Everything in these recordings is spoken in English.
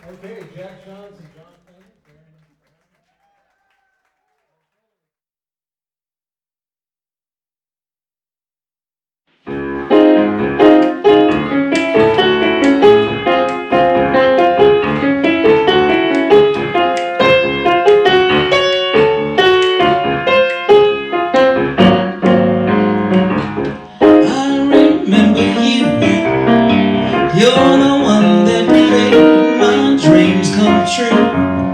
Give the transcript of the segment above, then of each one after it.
Okay, Jack Johnson, John Clement, very nice. I remember you. You're the one that made my dreams come true.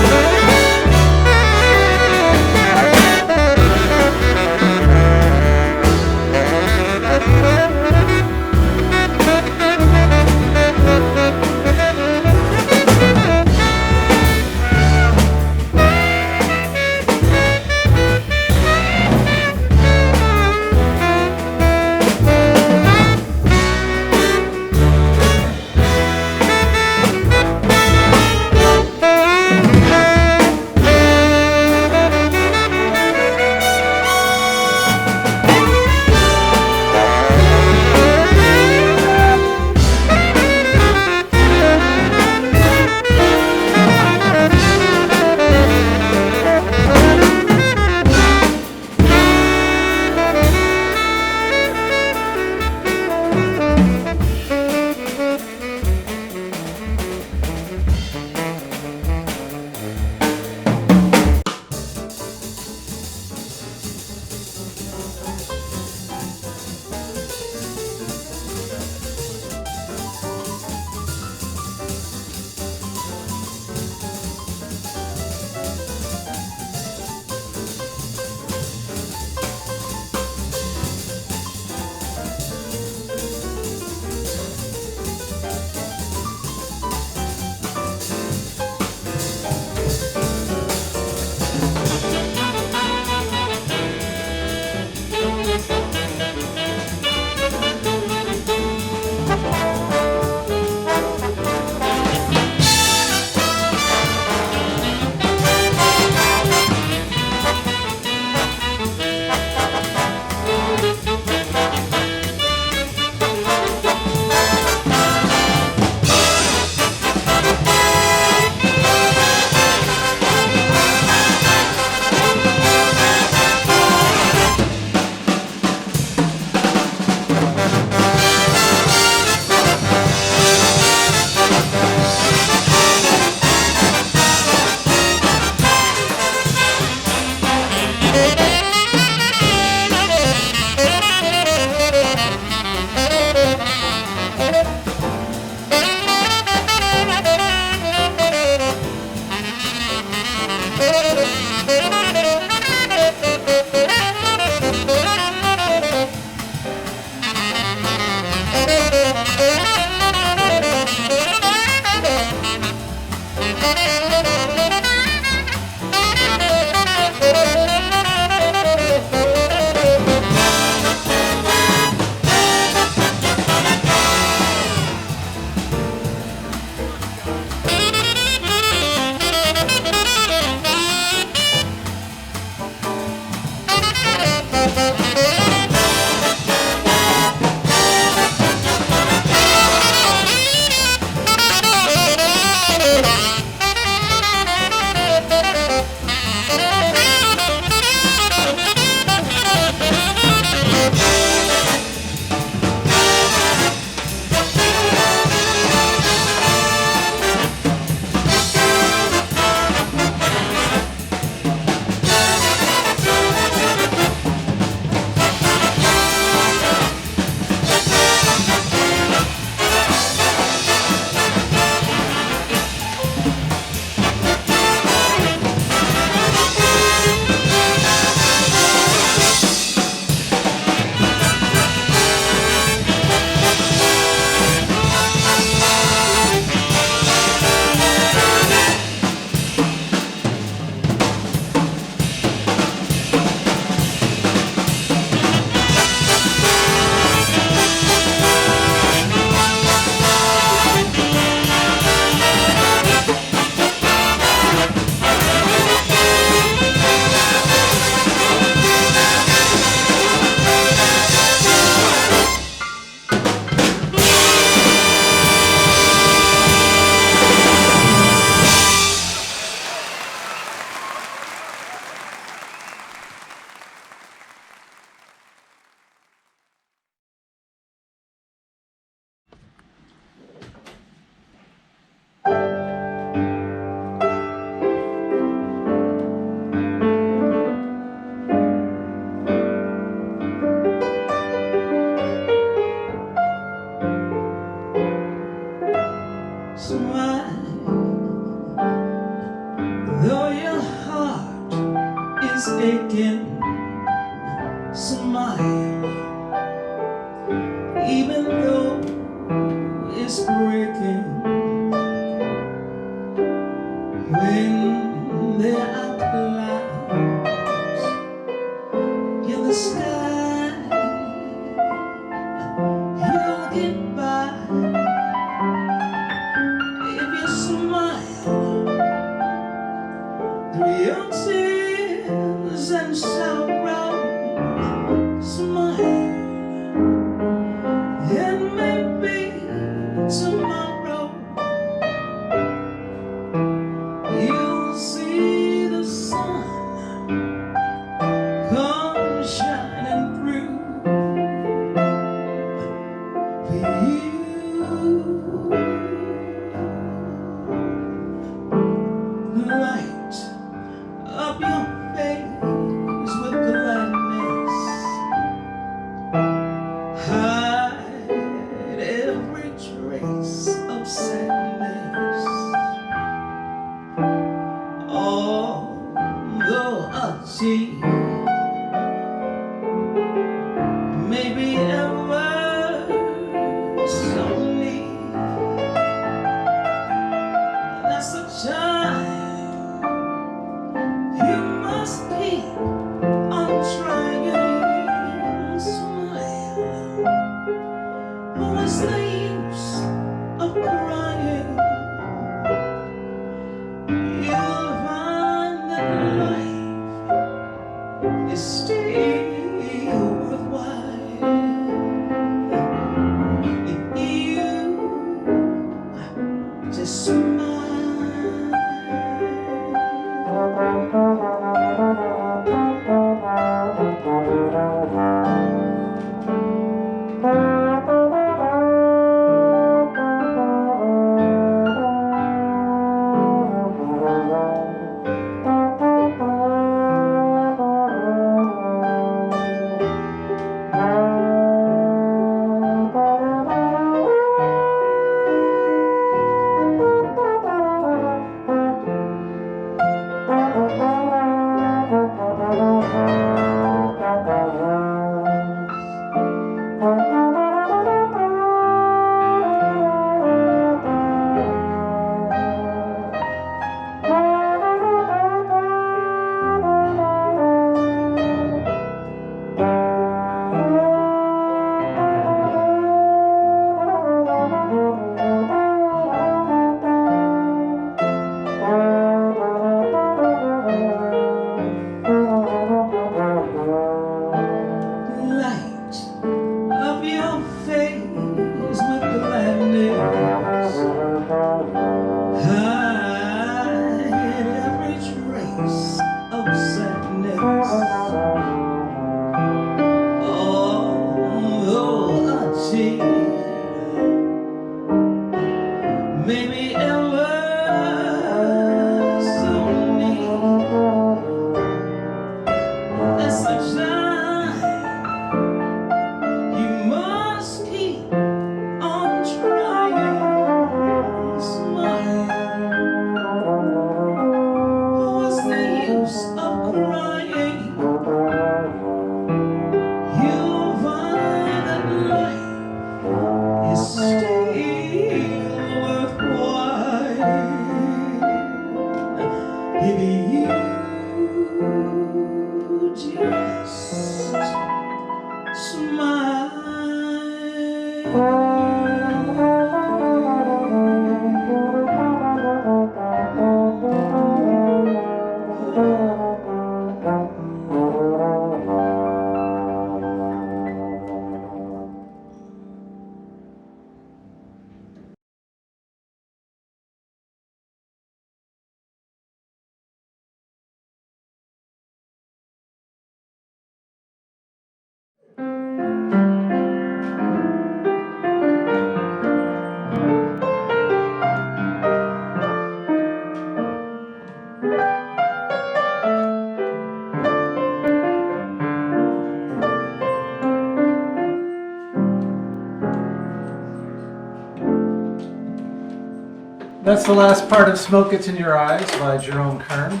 That's the last part of Smoke Gets in Your Eyes by Jerome Kern.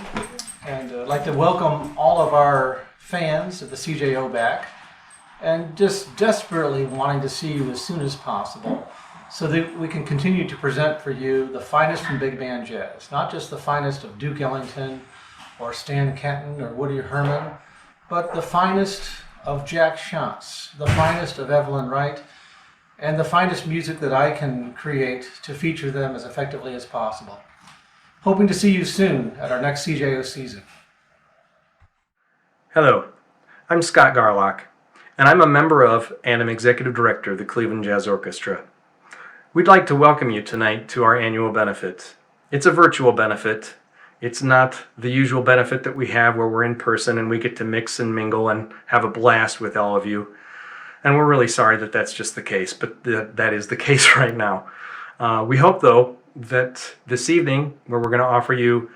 And I'd like to welcome all of our fans of the CJO back and just desperately wanting to see you as soon as possible so that we can continue to present for you the finest from big band jazz. Not just the finest of Duke Ellington or Stan Kenton or Woody Herman, but the finest of Jack Shantz, the finest of Evelyn Wright, and the finest music that I can create to feature them as effectively as possible. Hoping to see you soon at our next CJO season. Hello, I'm Scott Garlock, and I'm a member of and am Executive Director of the Cleveland Jazz Orchestra. We'd like to welcome you tonight to our annual benefit. It's a virtual benefit. It's not the usual benefit that we have where we're in person and we get to mix and mingle and have a blast with all of you. And we're really sorry that that's just the case, but that is the case right now. We hope, though, that this evening, where we're going to offer you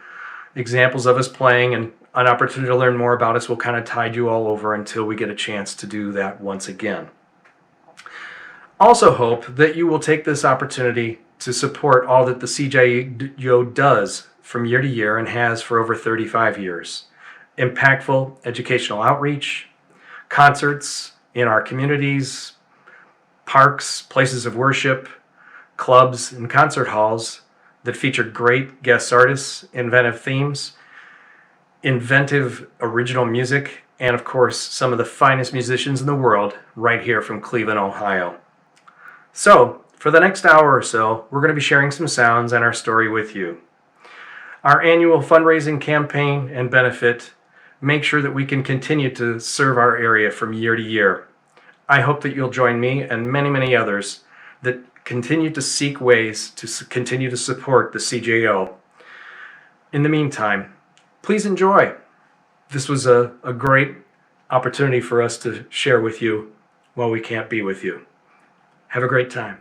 examples of us playing and an opportunity to learn more about us, will kind of tide you all over until we get a chance to do that once again. Also hope that you will take this opportunity to support all that the CJO does from year to year and has for over 35 years. Impactful educational outreach, concerts in our communities, parks, places of worship, clubs, and concert halls that feature great guest artists, inventive themes, inventive original music, and of course, some of the finest musicians in the world right here from Cleveland, Ohio. So, for the next hour or so, we're going to be sharing some sounds and our story with you. Our annual fundraising campaign and benefit make sure that we can continue to serve our area from year to year. I hope that you'll join me and many, many others that continue to seek ways to continue to support the CJO. In the meantime, please enjoy. This was a great opportunity for us to share with you while we can't be with you. Have a great time.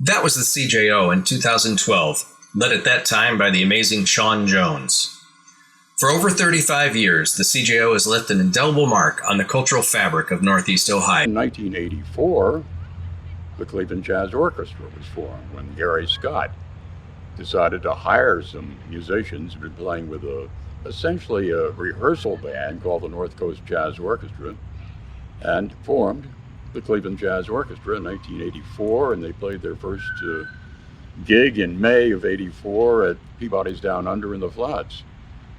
That was the CJO in 2012, led at that time by the amazing Sean Jones. For over 35 years, the CJO has left an indelible mark on the cultural fabric of Northeast Ohio. In 1984, the Cleveland Jazz Orchestra was formed when Gary Scott decided to hire some musicians who'd been playing with essentially a rehearsal band called the North Coast Jazz Orchestra, and formed the Cleveland Jazz Orchestra in 1984, and they played their first gig in May of '84 at Peabody's Down Under in the Flats.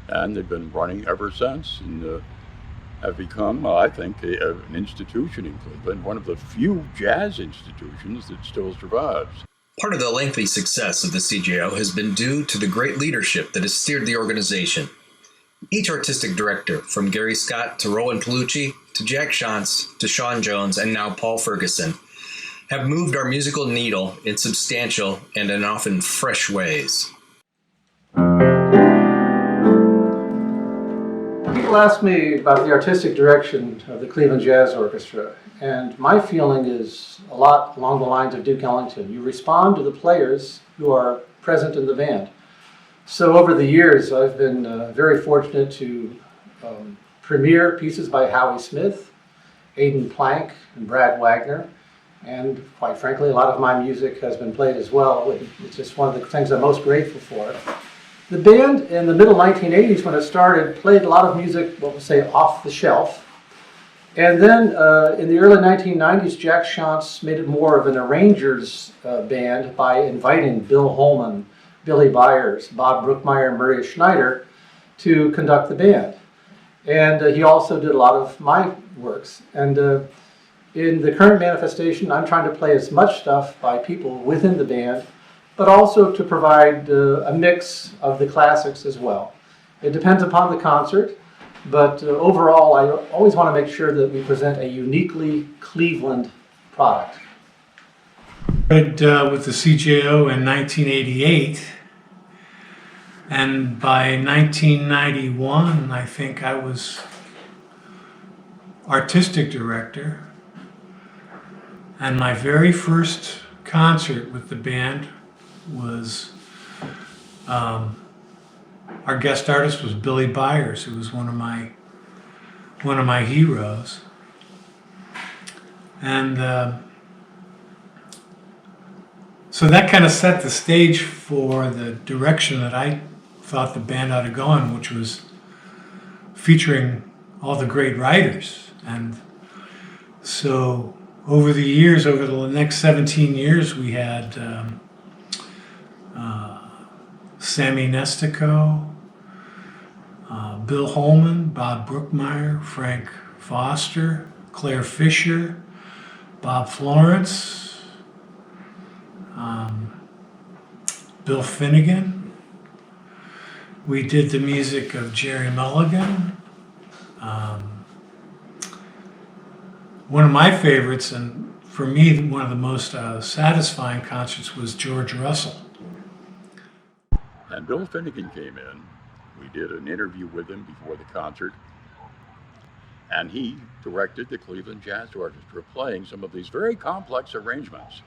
And they've been running ever since, and have become, I think, an institution in Cleveland, one of the few jazz institutions that still survives. Part of the lengthy success of the CJO has been due to the great leadership that has steered the organization. Each artistic director, from Gary Scott to Roland Palucci, to Jack Shantz, to Sean Jones, and now Paul Ferguson, have moved our musical needle in substantial and in often fresh ways. People ask me about the artistic direction of the Cleveland Jazz Orchestra, and my feeling is a lot along the lines of Duke Ellington. You respond to the players who are present in the band. So over the years, I've been very fortunate to premiere pieces by Howie Smith, Aidan Plank, and Brad Wagner, and quite frankly, a lot of my music has been played as well. It's just one of the things I'm most grateful for. The band in the middle 1980s, when it started, played a lot of music, what we'll say, off the shelf. And then in the early 1990s, Jack Shantz made it more of an arranger's band by inviting Bill Holman, Billy Byers, Bob Brookmeyer, and Maria Schneider to conduct the band. And he also did a lot of my works. And in the current manifestation, I'm trying to play as much stuff by people within the band, but also to provide a mix of the classics as well. It depends upon the concert, but overall, I always want to make sure that we present a uniquely Cleveland product. With the CJO in 1988, and by 1991, I think I was artistic director, and my very first concert with the band was our guest artist was Billy Byers, who was one of my heroes, and so that kind of set the stage for the direction that I thought the band ought to go in, which was featuring all the great writers. And so over the years, over the next 17 years, we had Sammy Nestico, Bill Holman, Bob Brookmeyer, Frank Foster, Claire Fisher, Bob Florence, Bill Finnegan. We did the music of Jerry Mulligan. One of my favorites, and for me, one of the most satisfying concerts, was George Russell. And Bill Finnegan came in. We did an interview with him before the concert, and he directed the Cleveland Jazz Orchestra playing some of these very complex arrangements.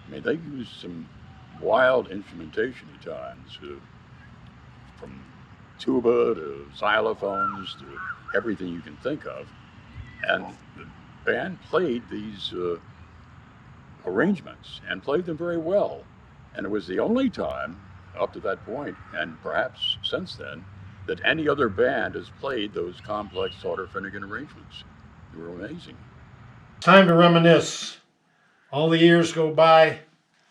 I mean, they used some wild instrumentation at times, from tuba to xylophones to everything you can think of. And the band played these arrangements and played them very well. And it was the only time up to that point, and perhaps since then, that any other band has played those complex Sauter-Finnegan arrangements. They were amazing. Time to reminisce. All the years go by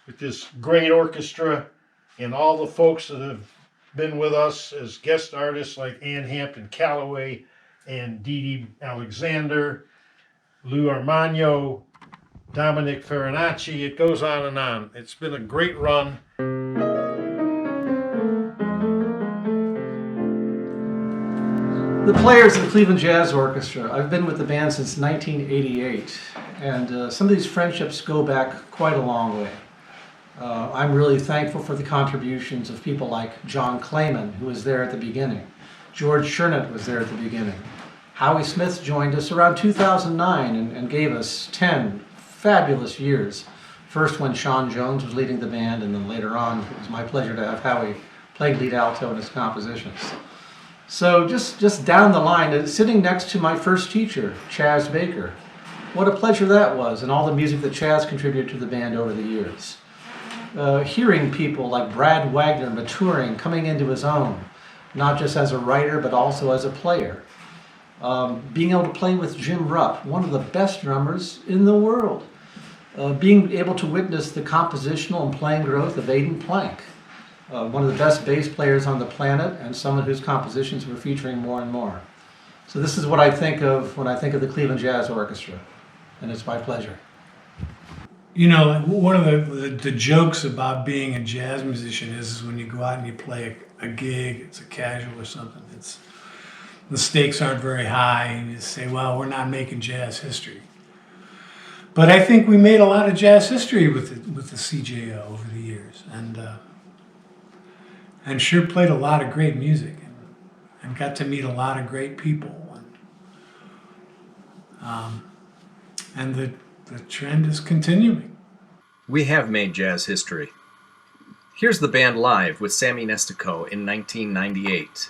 with this great orchestra and all the folks that have been with us as guest artists like Ann Hampton Calloway and Dee Dee Alexander, Lou Armagno, Dominic Farinacci. It goes on and on. It's been a great run. The players of the Cleveland Jazz Orchestra, I've been with the band since 1988, and some of these friendships go back quite a long way. I'm really thankful for the contributions of people like John Clayman, who was there at the beginning. George Shernett was there at the beginning. Howie Smith joined us around 2009 and gave us 10 fabulous years First when Sean Jones was leading the band, and then later on it was my pleasure to have Howie play lead alto in his compositions. So just down the line, sitting next to my first teacher, Chaz Baker. What a pleasure that was, and all the music that Chaz contributed to the band over the years. Hearing people like Brad Wagner maturing, coming into his own, not just as a writer, but also as a player. Being able to play with Jim Rupp, one of the best drummers in the world. Being able to witness the compositional and playing growth of Aidan Plank, one of the best bass players on the planet, and someone whose compositions we're featuring more and more. So this is what I think of when I think of the Cleveland Jazz Orchestra, and it's my pleasure. You know, one of the jokes about being a jazz musician is when you go out and you play a gig, it's a casual or something, the stakes aren't very high, and you say, well, we're not making jazz history. But I think we made a lot of jazz history with the CJO over the years, and sure played a lot of great music, and got to meet a lot of great people, and the trend is continuing. We have made jazz history. Here's the band live with Sammy Nestico in 1998.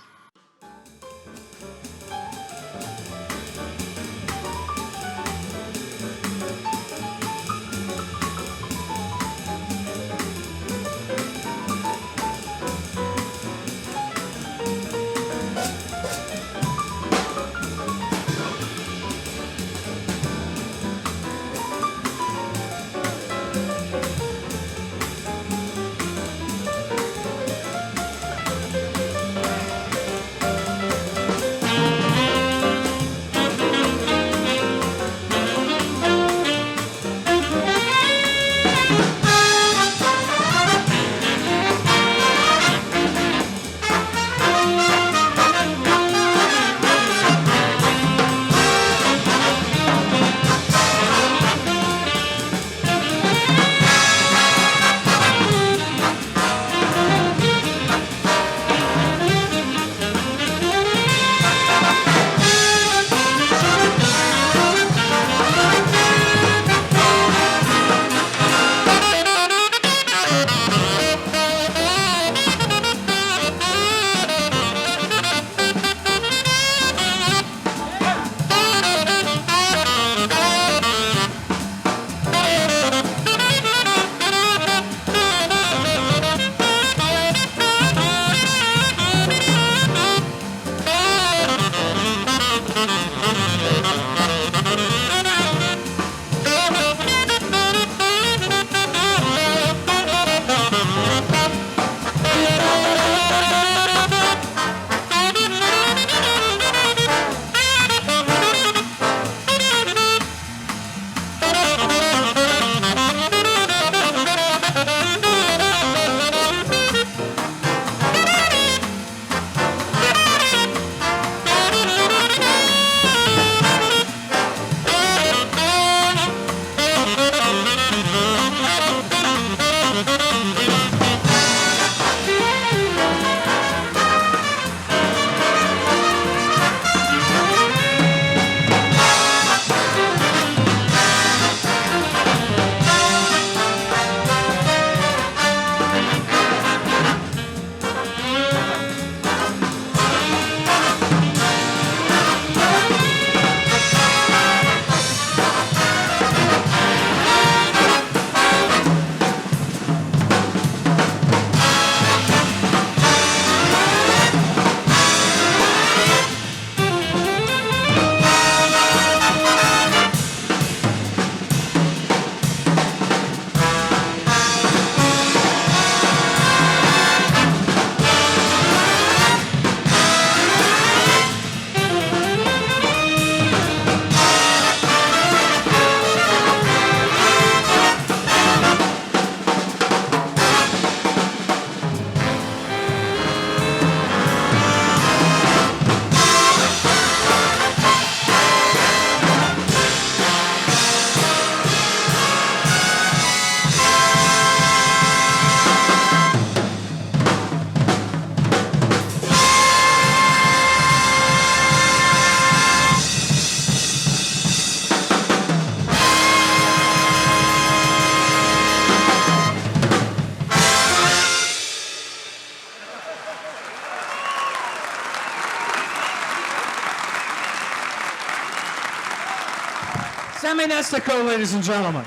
Seminostico, ladies and gentlemen.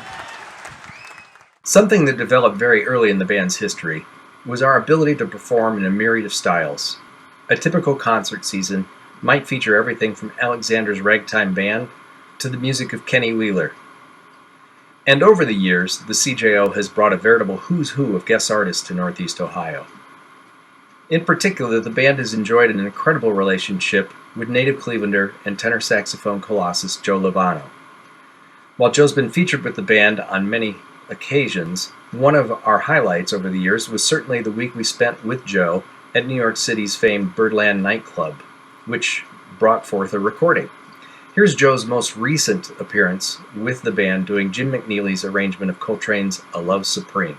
Something that developed very early in the band's history was our ability to perform in a myriad of styles. A typical concert season might feature everything from Alexander's Ragtime Band to the music of Kenny Wheeler. And over the years, the CJO has brought a veritable who's who of guest artists to Northeast Ohio. In particular, the band has enjoyed an incredible relationship with native Clevelander and tenor saxophone colossus Joe Lovano. While Joe's been featured with the band on many occasions, one of our highlights over the years was certainly the week we spent with Joe at New York City's famed Birdland nightclub, which brought forth a recording. Here's Joe's most recent appearance with the band doing Jim McNeely's arrangement of Coltrane's A Love Supreme.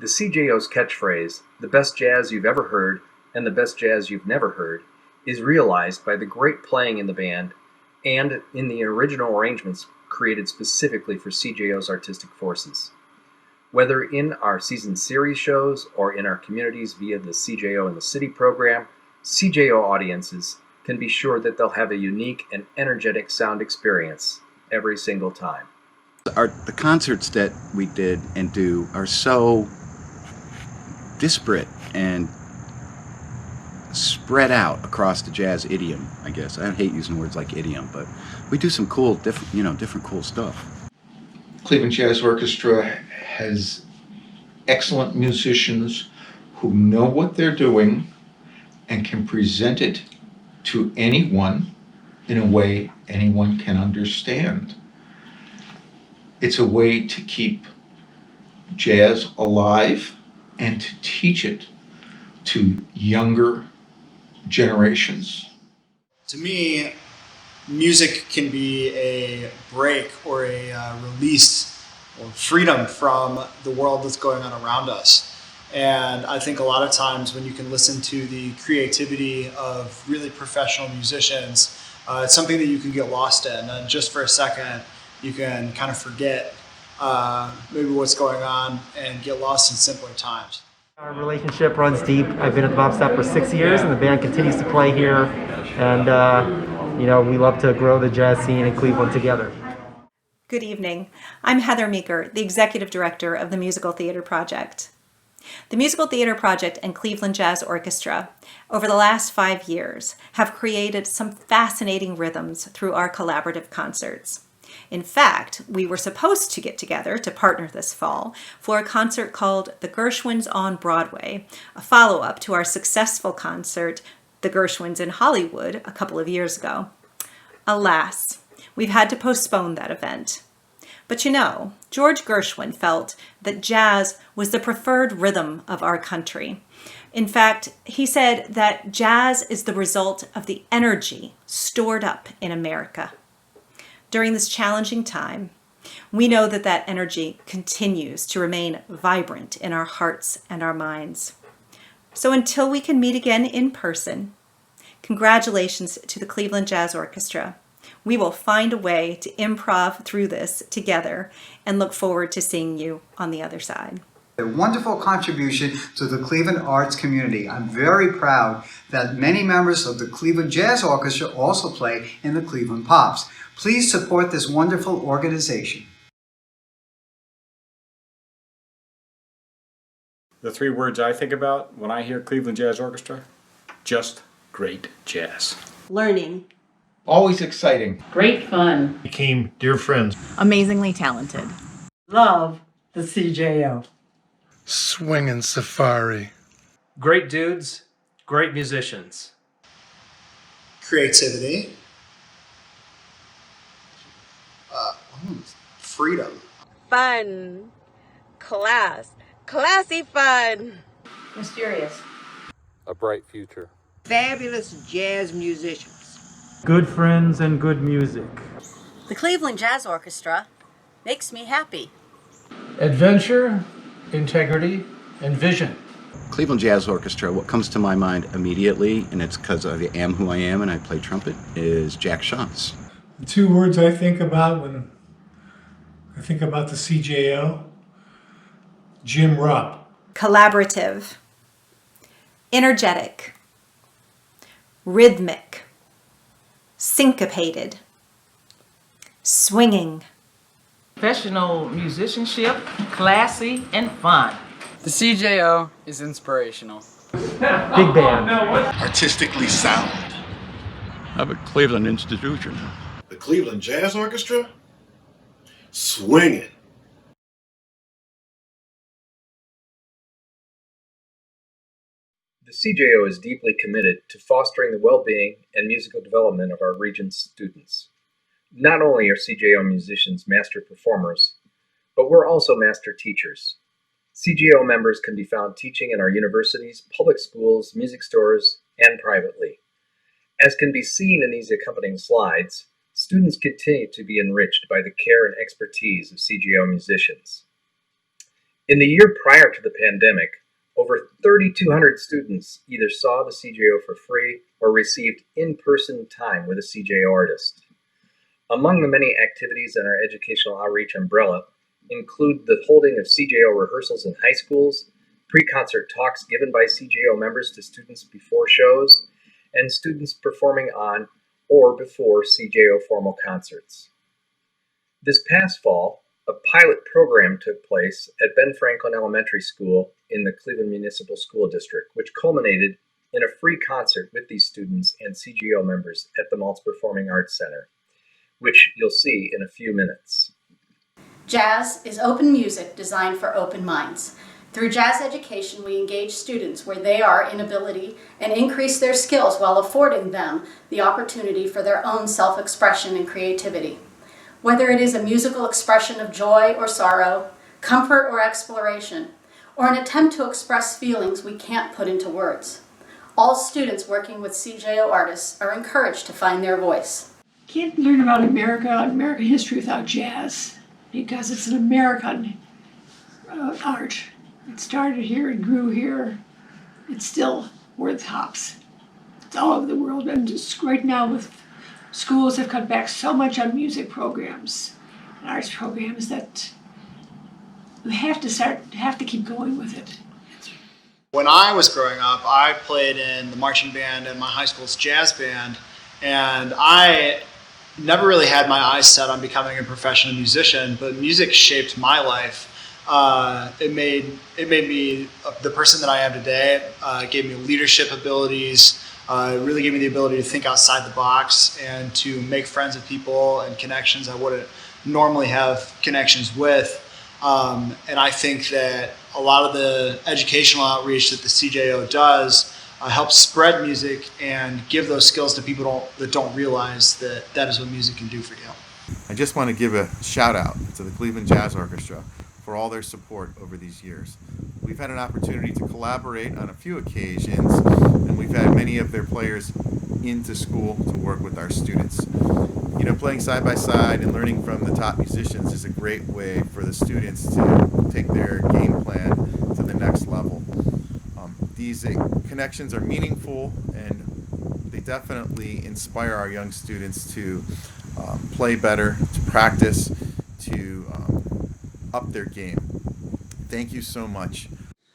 The CJO's catchphrase, "the best jazz you've ever heard and the best jazz you've never heard," is realized by the great playing in the band and in the original arrangements created specifically for CJO's artistic forces. Whether in our season series shows or in our communities via the CJO in the City program, CJO audiences can be sure that they'll have a unique and energetic sound experience every single time. The concerts that we did and do are so disparate and spread out across the jazz idiom, I guess. I hate using words like idiom, but we do some cool, different cool stuff. Cleveland Jazz Orchestra has excellent musicians who know what they're doing and can present it to anyone in a way anyone can understand. It's a way to keep jazz alive and to teach it to younger generations. To me, music can be a break or a release or freedom from the world that's going on around us. And I think a lot of times when you can listen to the creativity of really professional musicians, it's something that you can get lost in. And just for a second, you can kind of forget maybe what's going on and get lost in simpler times. Our relationship runs deep. I've been at the Bob Stop for 6 years, and the band continues to play here. And we love to grow the jazz scene in Cleveland together. Good evening. I'm Heather Meeker, the Executive Director of the Musical Theater Project. The Musical Theater Project and Cleveland Jazz Orchestra, over the last 5 years, have created some fascinating rhythms through our collaborative concerts. In fact, we were supposed to get together to partner this fall for a concert called The Gershwins on Broadway, a follow-up to our successful concert, The Gershwins in Hollywood, a couple of years ago. Alas, we've had to postpone that event. But George Gershwin felt that jazz was the preferred rhythm of our country. In fact, he said that jazz is the result of the energy stored up in America. During this challenging time, we know that that energy continues to remain vibrant in our hearts and our minds. So until we can meet again in person, congratulations to the Cleveland Jazz Orchestra. We will find a way to improv through this together and look forward to seeing you on the other side. A wonderful contribution to the Cleveland arts community. I'm very proud that many members of the Cleveland Jazz Orchestra also play in the Cleveland Pops. Please support this wonderful organization. The 3 words I think about when I hear Cleveland Jazz Orchestra: just great jazz. Learning. Always exciting. Great fun. Became dear friends. Amazingly talented. Love the CJO. Swinging safari. Great dudes, great musicians. Creativity. Freedom. Fun. Classy fun. Mysterious. A bright future. Fabulous jazz musicians. Good friends and good music. The Cleveland Jazz Orchestra makes me happy. Adventure, integrity, and vision. Cleveland Jazz Orchestra, what comes to my mind immediately, and it's because I am who I am and I play trumpet, is Jack Shantz. The 2 words I think about when I think about the CJO, Jim Rupp. Collaborative, energetic, rhythmic, syncopated, swinging. Professional musicianship, classy and fun. The CJO is inspirational. Big band. Artistically sound. Have a Cleveland institution. The Cleveland Jazz Orchestra? Swinging. The CJO is deeply committed to fostering the well-being and musical development of our region's students. Not only are CJO musicians master performers, but we're also master teachers. CJO members can be found teaching in our universities, public schools, music stores, and privately. As can be seen in these accompanying slides, students continue to be enriched by the care and expertise of CJO musicians. In the year prior to the pandemic, over 3,200 students either saw the CJO for free or received in-person time with a CJO artist. Among the many activities in our educational outreach umbrella include the holding of CJO rehearsals in high schools, pre-concert talks given by CJO members to students before shows, and students performing on or before CJO formal concerts. This past fall, a pilot program took place at Ben Franklin Elementary School in the Cleveland Municipal School District, which culminated in a free concert with these students and CGO members at the Maltz Performing Arts Center, which you'll see in a few minutes. Jazz is open music designed for open minds. Through jazz education, we engage students where they are in ability and increase their skills while affording them the opportunity for their own self-expression and creativity. Whether it is a musical expression of joy or sorrow, comfort or exploration, or an attempt to express feelings we can't put into words, all students working with CJO artists are encouraged to find their voice. Can't learn about America and American history without jazz, because it's an American art. It started here, it grew here, it's still worth hops. It's all over the world, and just right now with schools have cut back so much on music programs and arts programs that we have to keep going with it. When I was growing up, I played in the marching band and my high school's jazz band, and I never really had my eyes set on becoming a professional musician, but music shaped my life. It made me the person that I am today. It gave me leadership abilities. It really gave me the ability to think outside the box and to make friends with people and connections I wouldn't normally have connections with. And I think that a lot of the educational outreach that the CJO does helps spread music and give those skills to people that don't realize that that is what music can do for you. I just want to give a shout out to the Cleveland Jazz Orchestra for all their support over these years. We've had an opportunity to collaborate on a few occasions, and we've had many of their players into school to work with our students. You know, playing side by side and learning from the top musicians is a great way for the students to take their game plan to the next level. These connections are meaningful, and they definitely inspire our young students to play better, to practice, to up their game. Thank you so much.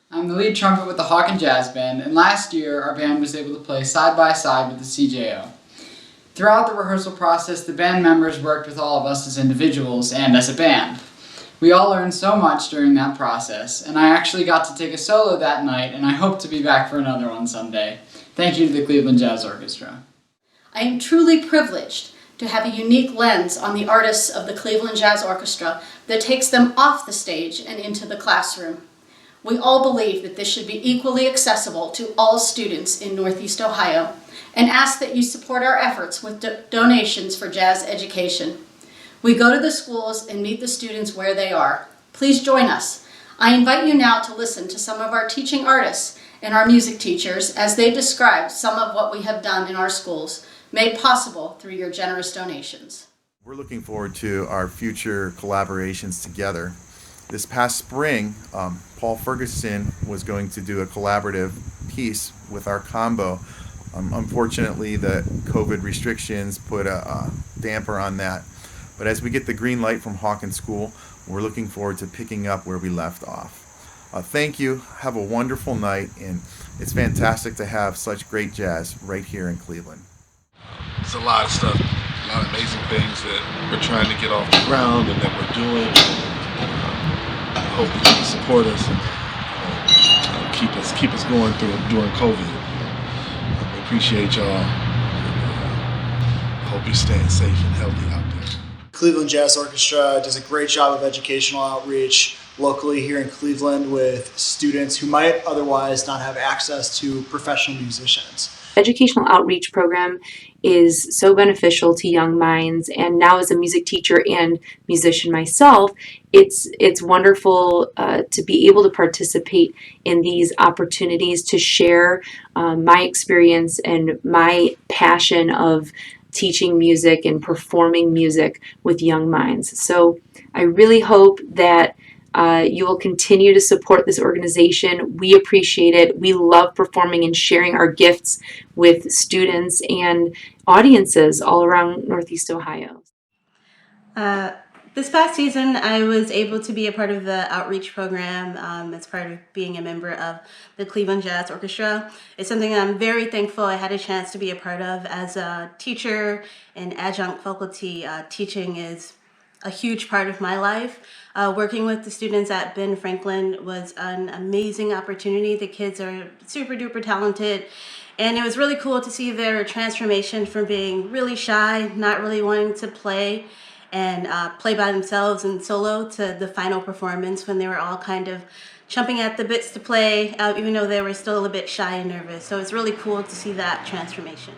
I'm the lead trumpet with the Hawken Jazz Band, and last year our band was able to play side by side with the CJO. Throughout the rehearsal process, the band members worked with all of us as individuals and as a band. We all learned so much during that process, and I actually got to take a solo that night, and I hope to be back for another one someday. Thank you to the Cleveland Jazz Orchestra. I am truly privileged to have a unique lens on the artists of the Cleveland Jazz Orchestra that takes them off the stage and into the classroom. We all believe that this should be equally accessible to all students in Northeast Ohio, and ask that you support our efforts with donations for jazz education. We go to the schools and meet the students where they are. Please join us. I invite you now to listen to some of our teaching artists and our music teachers as they describe some of what we have done in our schools, made possible through your generous donations. We're looking forward to our future collaborations together. This past spring, Paul Ferguson was going to do a collaborative piece with our combo. Unfortunately, the COVID restrictions put a damper on that. But as we get the green light from Hawken School, we're looking forward to picking up where we left off. Thank you. Have a wonderful night, and it's fantastic to have such great jazz right here in Cleveland. It's a lot of stuff, a lot of amazing things that we're trying to get off the ground and that we're doing. I hope you can support us and keep us going through during COVID. We appreciate y'all. Hope you're staying safe and healthy out there. Cleveland Jazz Orchestra does a great job of educational outreach locally here in Cleveland with students who might otherwise not have access to professional musicians. Educational outreach program is so beneficial to young minds, and now as a music teacher and musician myself, it's wonderful to be able to participate in these opportunities to share my experience and my passion of teaching music and performing music with young minds. So I really hope that You will continue to support this organization. We appreciate it. We love performing and sharing our gifts with students and audiences all around Northeast Ohio. This past season, I was able to be a part of the outreach program as part of being a member of the Cleveland Jazz Orchestra. It's something I'm very thankful I had a chance to be a part of. As a teacher and adjunct faculty, teaching is a huge part of my life. Working with the students at Ben Franklin was an amazing opportunity. The kids are super duper talented. And it was really cool to see their transformation from being really shy, not really wanting to play, and play by themselves and solo to the final performance when they were all kind of chomping at the bits to play, even though they were still a little bit shy and nervous. So it's really cool to see that transformation.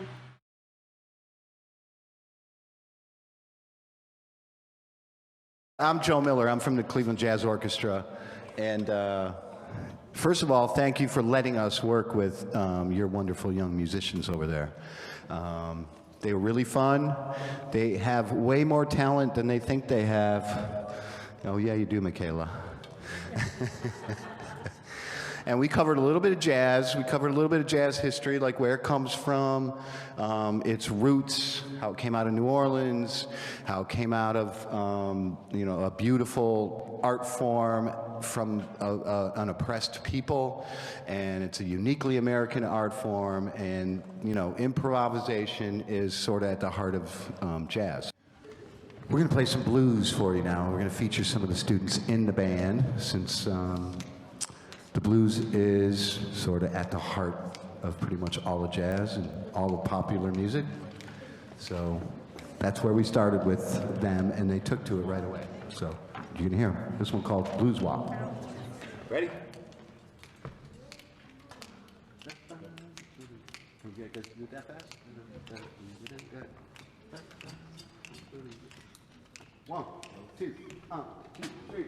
I'm Joe Miller. I'm from the Cleveland Jazz Orchestra. And first of all, thank you for letting us work with your wonderful young musicians over there. They were really fun. They have way more talent than they think they have. Oh, yeah, you do, Michaela. And we covered a little bit of jazz. We covered a little bit of jazz history, like where it comes from, its roots, how it came out of New Orleans, how it came out of, a beautiful art form from an oppressed people, and it's a uniquely American art form, and, improvisation is sort of at the heart of jazz. We're going to play some blues for you now. We're going to feature some of the students in the band, since the blues is sort of at the heart of pretty much all of jazz and all of popular music. So that's where we started with them, and they took to it right away. So you can hear them. This one called Blues Walk. Ready? Can you guys do that fast? One, two, 1, 2.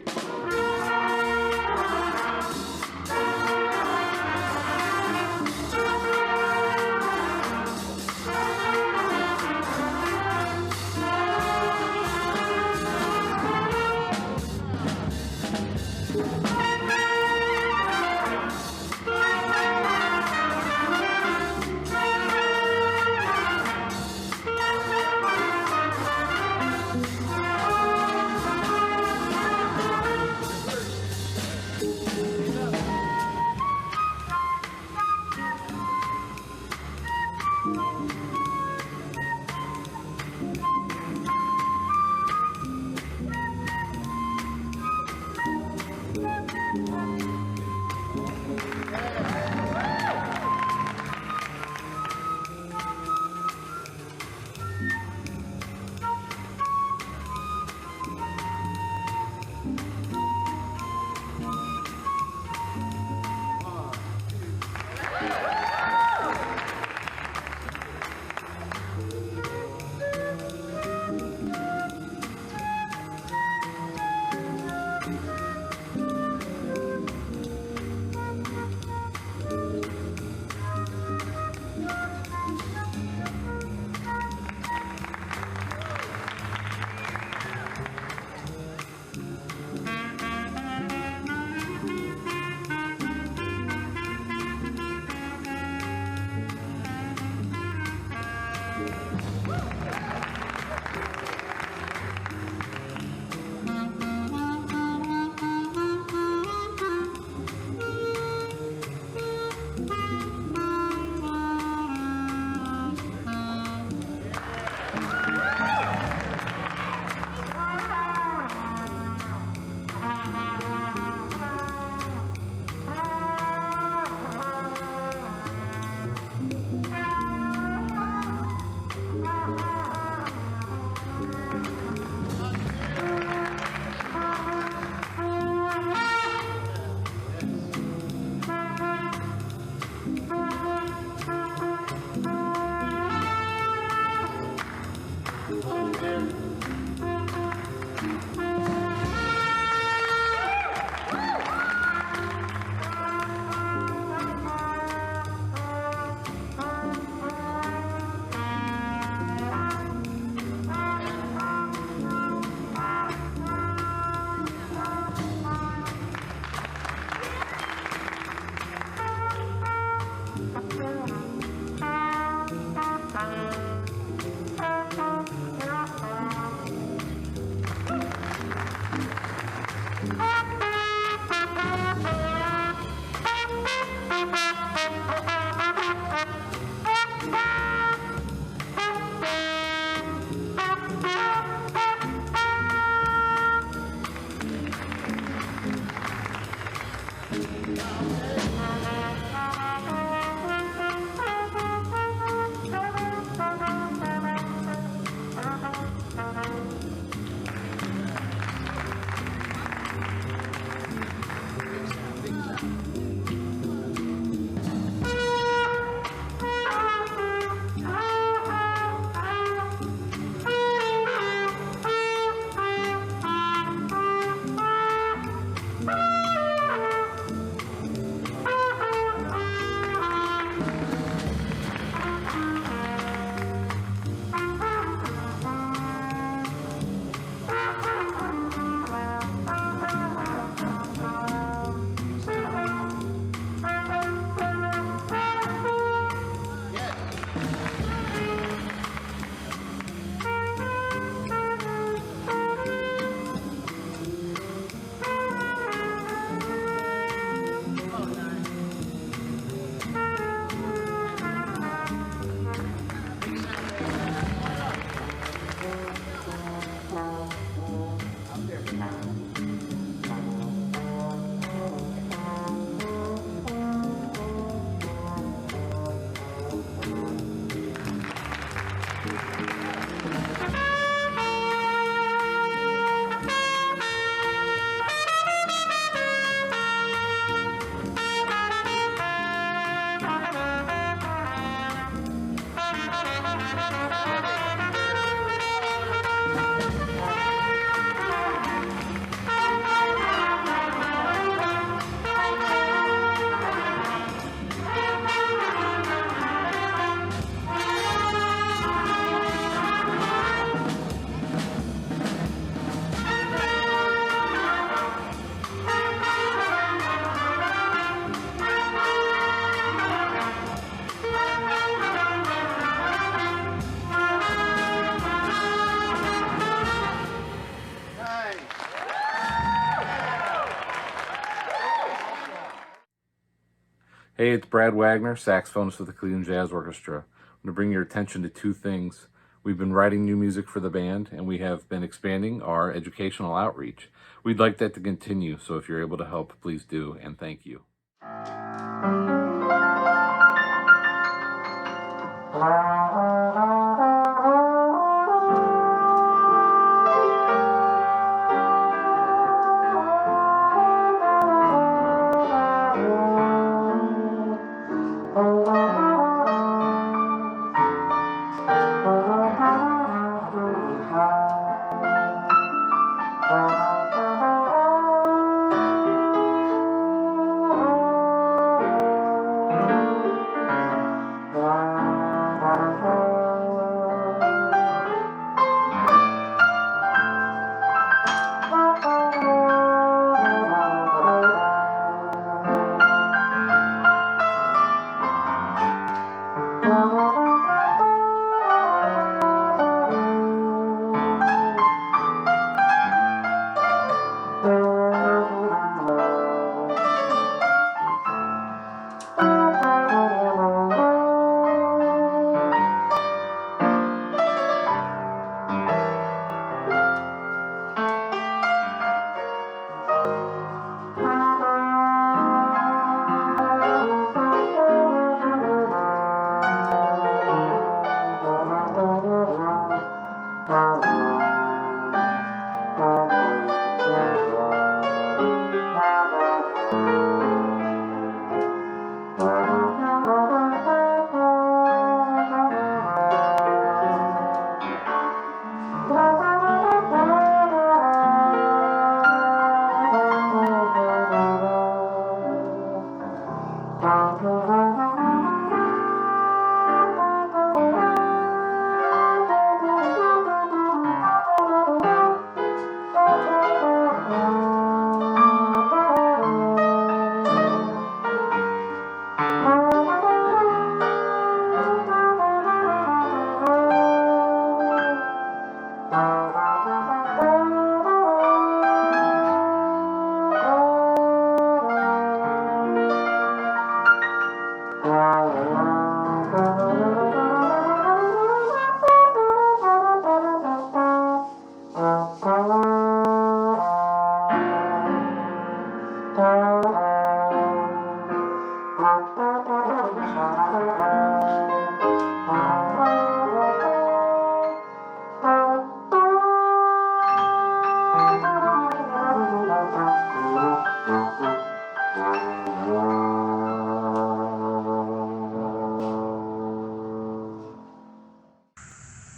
Hey, it's Brad Wagner, saxophonist with the Cleveland Jazz Orchestra. I'm going to bring your attention to two things. We've been writing new music for the band, and we have been expanding our educational outreach. We'd like that to continue, so if you're able to help, please do, and thank you.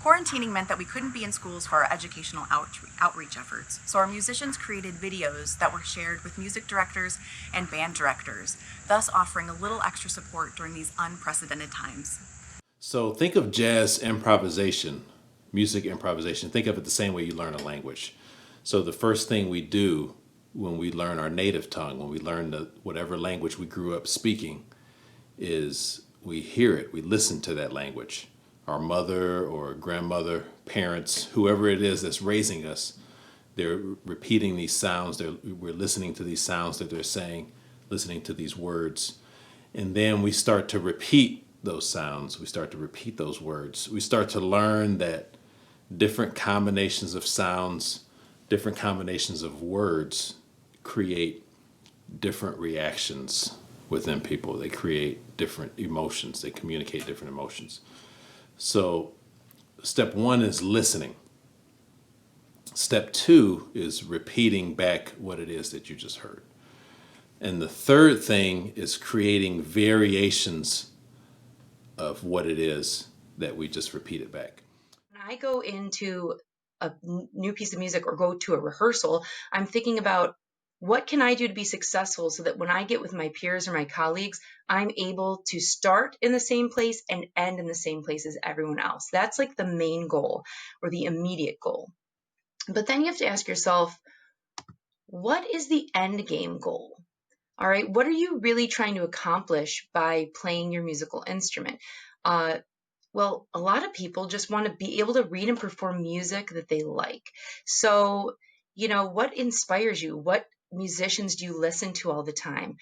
Quarantining meant that we couldn't be in schools for our educational outreach efforts, so our musicians created videos that were shared with music directors and band directors, thus offering a little extra support during these unprecedented times. So think of jazz improvisation, music improvisation. Think of it the same way you learn a language. So the first thing we do when we learn our native tongue, when we learn whatever language we grew up speaking, is we hear it, we listen to that language. Our mother or grandmother, parents, whoever it is that's raising us, they're repeating these sounds. We're listening to these sounds that they're saying, listening to these words. And then we start to repeat those sounds. We start to repeat those words. We start to learn that different combinations of sounds, different combinations of words create different reactions within people. They create different emotions. They communicate different emotions. So step one is listening. Step two is repeating back what it is that you just heard. And the third thing is creating variations of what it is that we just repeated back. When I go into a new piece of music or go to a rehearsal, I'm thinking about what can I do to be successful so that when I get with my peers or my colleagues, I'm able to start in the same place and end in the same place as everyone else. That's like the main goal or the immediate goal. But then you have to ask yourself, what is the end game goal? All right, what are you really trying to accomplish by playing your musical instrument? Well, a lot of people just want to be able to read and perform music that they like. So, what inspires you? What musicians do you listen to all the time?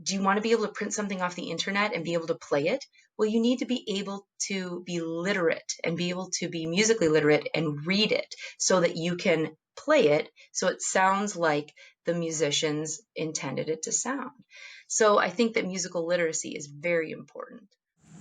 Do you want to be able to print something off the internet and be able to play it? Well, you need to be able to be literate and be able to be musically literate and read it so that you can play it so it sounds like the musicians intended it to sound. So I think that musical literacy is very important.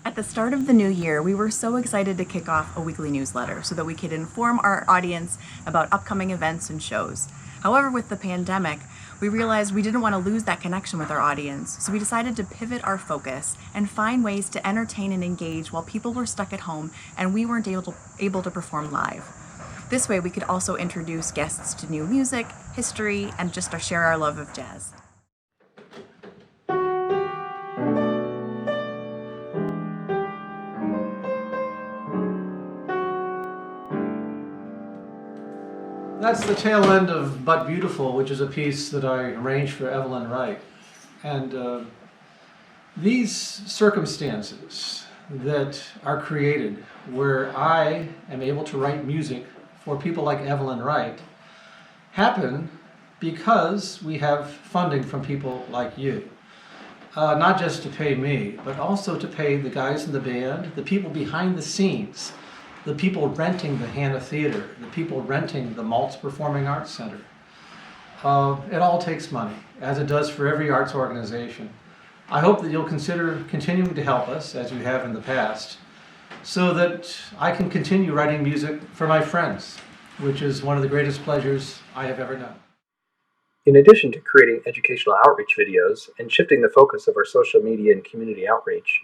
At the start of the new year, we were so excited to kick off a weekly newsletter so that we could inform our audience about upcoming events and shows. However, with the pandemic, we realized we didn't want to lose that connection with our audience, so we decided to pivot our focus and find ways to entertain and engage while people were stuck at home and we weren't able to perform live. This way, we could also introduce guests to new music, history, and just share our love of jazz. That's the tail end of But Beautiful, which is a piece that I arranged for Evelyn Wright. And these circumstances that are created where I am able to write music for people like Evelyn Wright happen because we have funding from people like you. Not just to pay me, but also to pay the guys in the band, the people behind the scenes, the people renting the Hannah Theater, the people renting the Maltz Performing Arts Center. It all takes money, as it does for every arts organization. I hope that you'll consider continuing to help us, as you have in the past, so that I can continue writing music for my friends, which is one of the greatest pleasures I have ever known. In addition to creating educational outreach videos and shifting the focus of our social media and community outreach,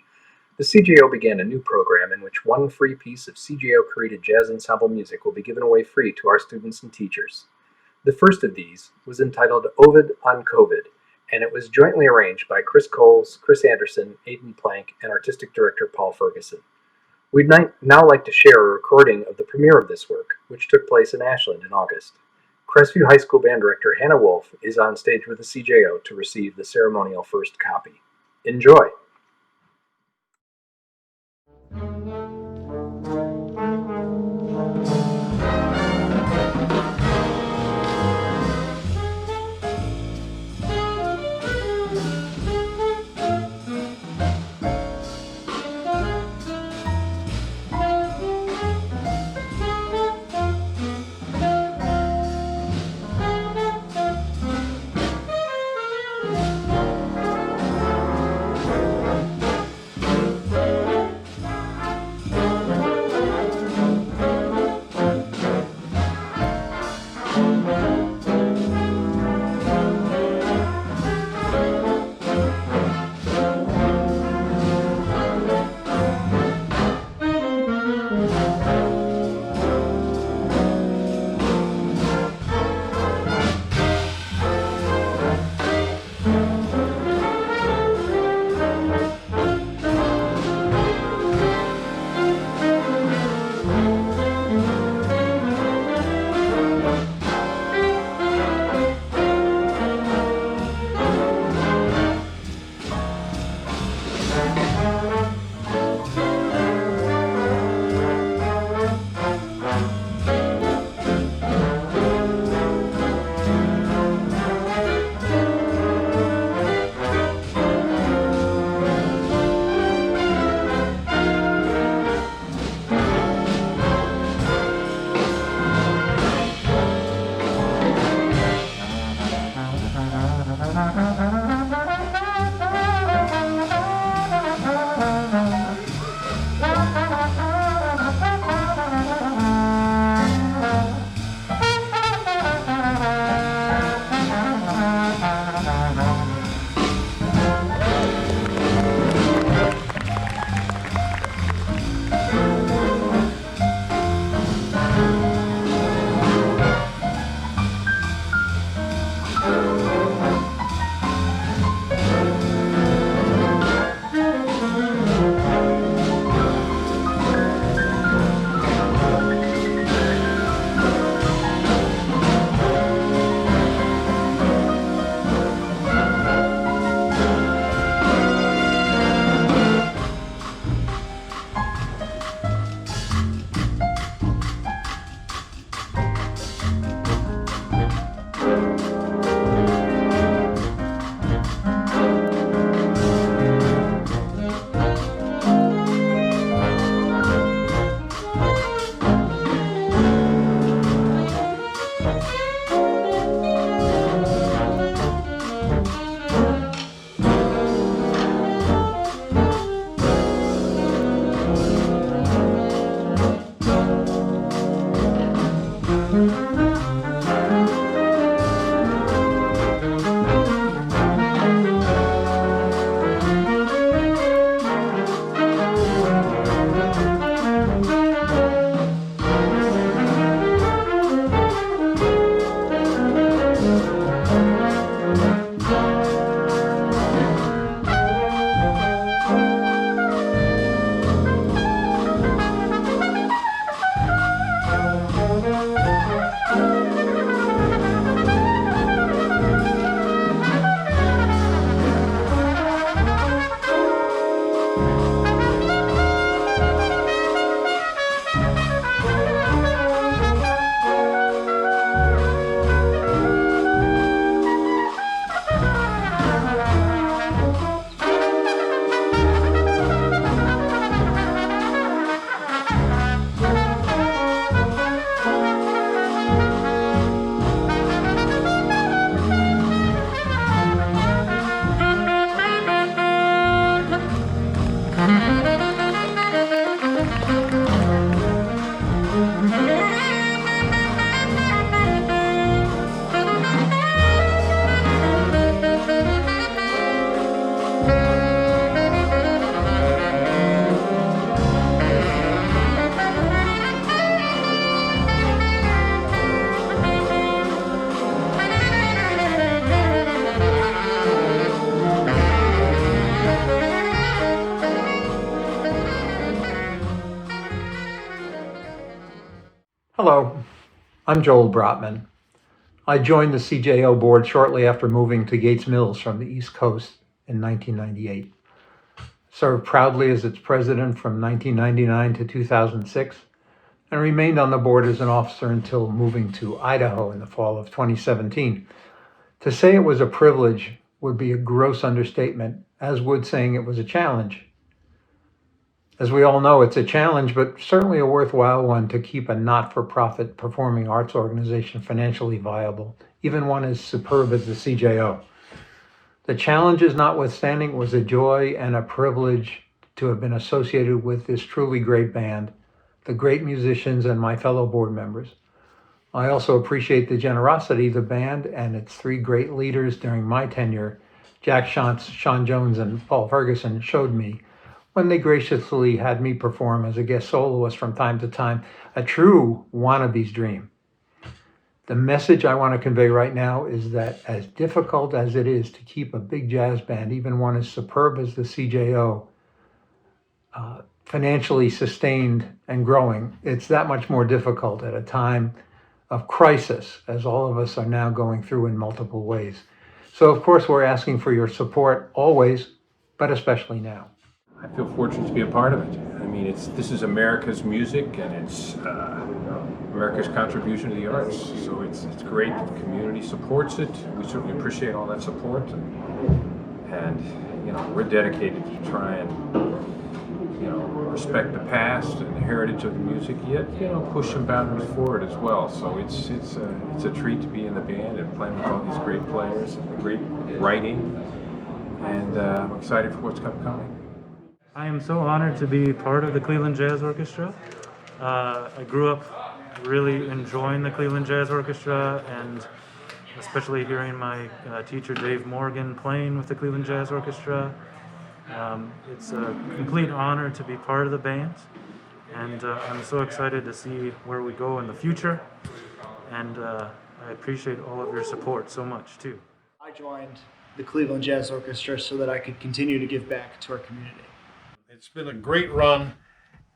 the CJO began a new program in which one free piece of CJO-created jazz ensemble music will be given away free to our students and teachers. The first of these was entitled Ovid on COVID, and it was jointly arranged by Chris Coles, Chris Anderson, Aidan Plank, and Artistic Director Paul Ferguson. We'd now like to share a recording of the premiere of this work, which took place in Ashland in August. Crestview High School Band Director Hannah Wolf is on stage with the CJO to receive the ceremonial first copy. Enjoy! Hello, I'm Joel Brotman. I joined the CJO board shortly after moving to Gates Mills from the East Coast in 1998. Served proudly as its president from 1999 to 2006 and remained on the board as an officer until moving to Idaho in the fall of 2017. To say it was a privilege would be a gross understatement, as would saying it was a challenge. As we all know, it's a challenge, but certainly a worthwhile one to keep a not-for-profit performing arts organization financially viable, even one as superb as the CJO. The challenges notwithstanding, it was a joy and a privilege to have been associated with this truly great band, the great musicians, and my fellow board members. I also appreciate the generosity of the band and its three great leaders during my tenure, Jack Shantz, Sean Jones, and Paul Ferguson, showed me when they graciously had me perform as a guest soloist from time to time, a true wannabe's dream. The message I want to convey right now is that as difficult as it is to keep a big jazz band, even one as superb as the CJO, financially sustained and growing, it's that much more difficult at a time of crisis, as all of us are now going through in multiple ways. So of course we're asking for your support always, but especially now. I feel fortunate to be a part of it. I mean, this is America's music, and it's America's contribution to the arts. So it's great that the community supports it. We certainly appreciate all that support, and you know, we're dedicated to try and respect the past and the heritage of the music, yet push some boundaries forward as well. So it's a treat to be in the band and playing with all these great players and the great writing, and I'm excited for what's coming. I am so honored to be part of the Cleveland Jazz Orchestra. I grew up really enjoying the Cleveland Jazz Orchestra, and especially hearing my teacher Dave Morgan playing with the Cleveland Jazz Orchestra. It's a complete honor to be part of the band, and I'm so excited to see where we go in the future, and I appreciate all of your support so much too. I joined the Cleveland Jazz Orchestra so that I could continue to give back to our community. It's been a great run,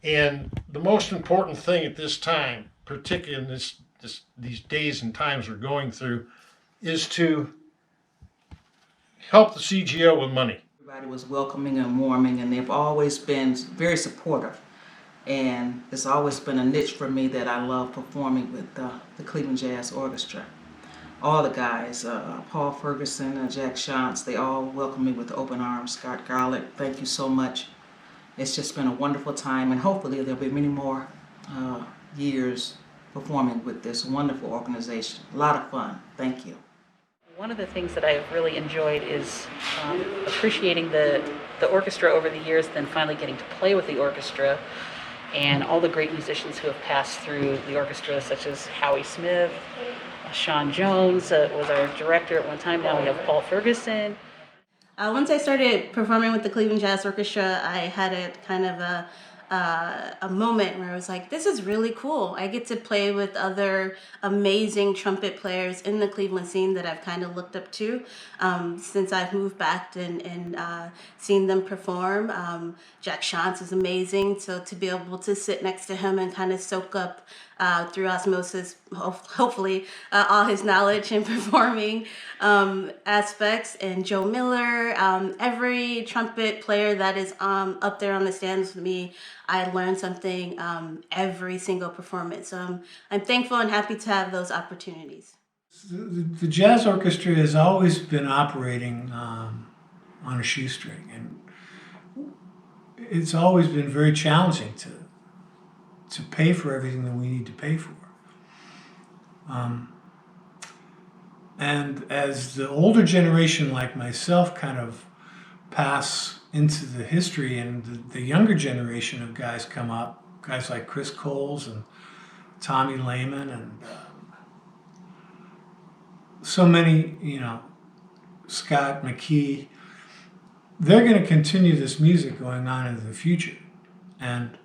and the most important thing at this time, particularly in these days and times we're going through, is to help the CGO with money. Everybody was welcoming and warming, and they've always been very supportive. And it's always been a niche for me that I love performing with the Cleveland Jazz Orchestra. All the guys, Paul Ferguson, Jack Shantz, they all welcome me with open arms. Scott Garlick, thank you so much. It's just been a wonderful time, and hopefully there'll be many more years performing with this wonderful organization. A lot of fun. Thank you. One of the things that I've really enjoyed is appreciating the orchestra over the years, then finally getting to play with the orchestra and all the great musicians who have passed through the orchestra, such as Howie Smith, Sean Jones was our director at one time. Now we have Paul Ferguson. Once I started performing with the Cleveland Jazz Orchestra, I had a kind of a moment where I was like, this is really cool. I get to play with other amazing trumpet players in the Cleveland scene that I've kind of looked up to since I've moved back and seen them perform. Jack Shantz is amazing, so to be able to sit next to him and kind of soak up through osmosis, hopefully, all his knowledge in performing aspects. And Joe Miller, every trumpet player that is up there on the stands with me, I learned something every single performance. So I'm thankful and happy to have those opportunities. The Jazz Orchestra has always been operating on a shoestring, and it's always been very challenging to pay for everything that we need to pay for. And as the older generation like myself kind of pass into the history, and the younger generation of guys come up, guys like Chris Coles and Tommy Lehman and so many, Scott McKee, they're going to continue this music going on into the future. And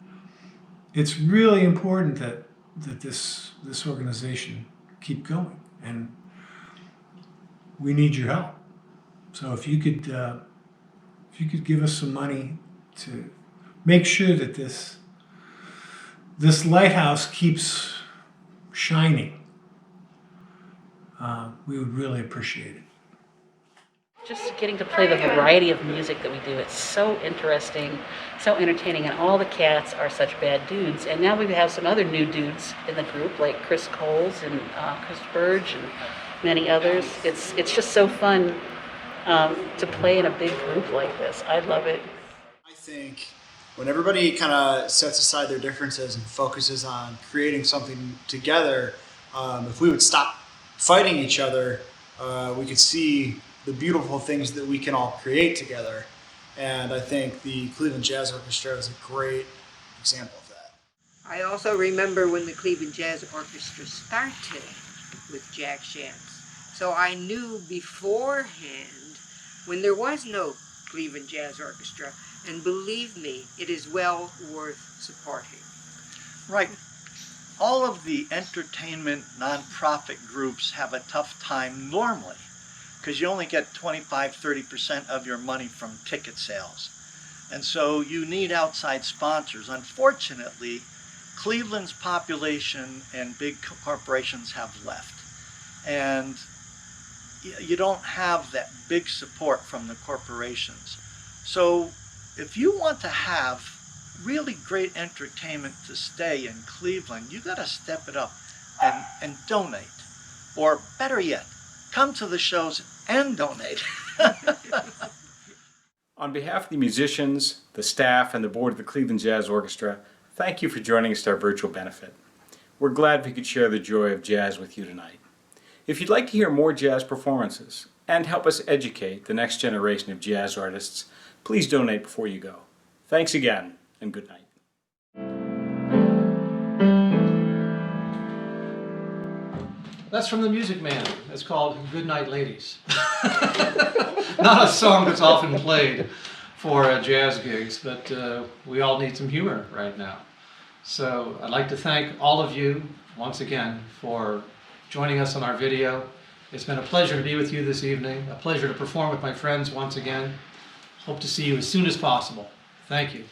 it's really important that this organization keep going, and we need your help. So if you could give us some money to make sure that this lighthouse keeps shining, we would really appreciate it. Just getting to play the variety of music that we do, it's so interesting, so entertaining, and all the cats are such bad dudes. And now we have some other new dudes in the group, like Chris Coles and Chris Burge and many others. It's just so fun to play in a big group like this. I love it. I think when everybody kind of sets aside their differences and focuses on creating something together, if we would stop fighting each other, we could see the beautiful things that we can all create together. And I think the Cleveland Jazz Orchestra is a great example of that. I also remember when the Cleveland Jazz Orchestra started with jazz chants. So I knew beforehand when there was no Cleveland Jazz Orchestra, and believe me, it is well worth supporting. Right. All of the entertainment nonprofit groups have a tough time normally because you only get 25-30% of your money from ticket sales. And so you need outside sponsors. Unfortunately, Cleveland's population and big corporations have left. And you don't have that big support from the corporations. So if you want to have really great entertainment to stay in Cleveland, you got to step it up and donate. Or better yet, come to the shows and donate. On behalf of the musicians, the staff, and the board of the Cleveland Jazz Orchestra, thank you for joining us at our virtual benefit. We're glad we could share the joy of jazz with you tonight. If you'd like to hear more jazz performances and help us educate the next generation of jazz artists, please donate before you go. Thanks again, and good night. That's from the Music Man. It's called Good Night Ladies. Not a song that's often played for jazz gigs, but we all need some humor right now. So I'd like to thank all of you once again for joining us on our video. It's been a pleasure to be with you this evening, a pleasure to perform with my friends once again. Hope to see you as soon as possible. Thank you.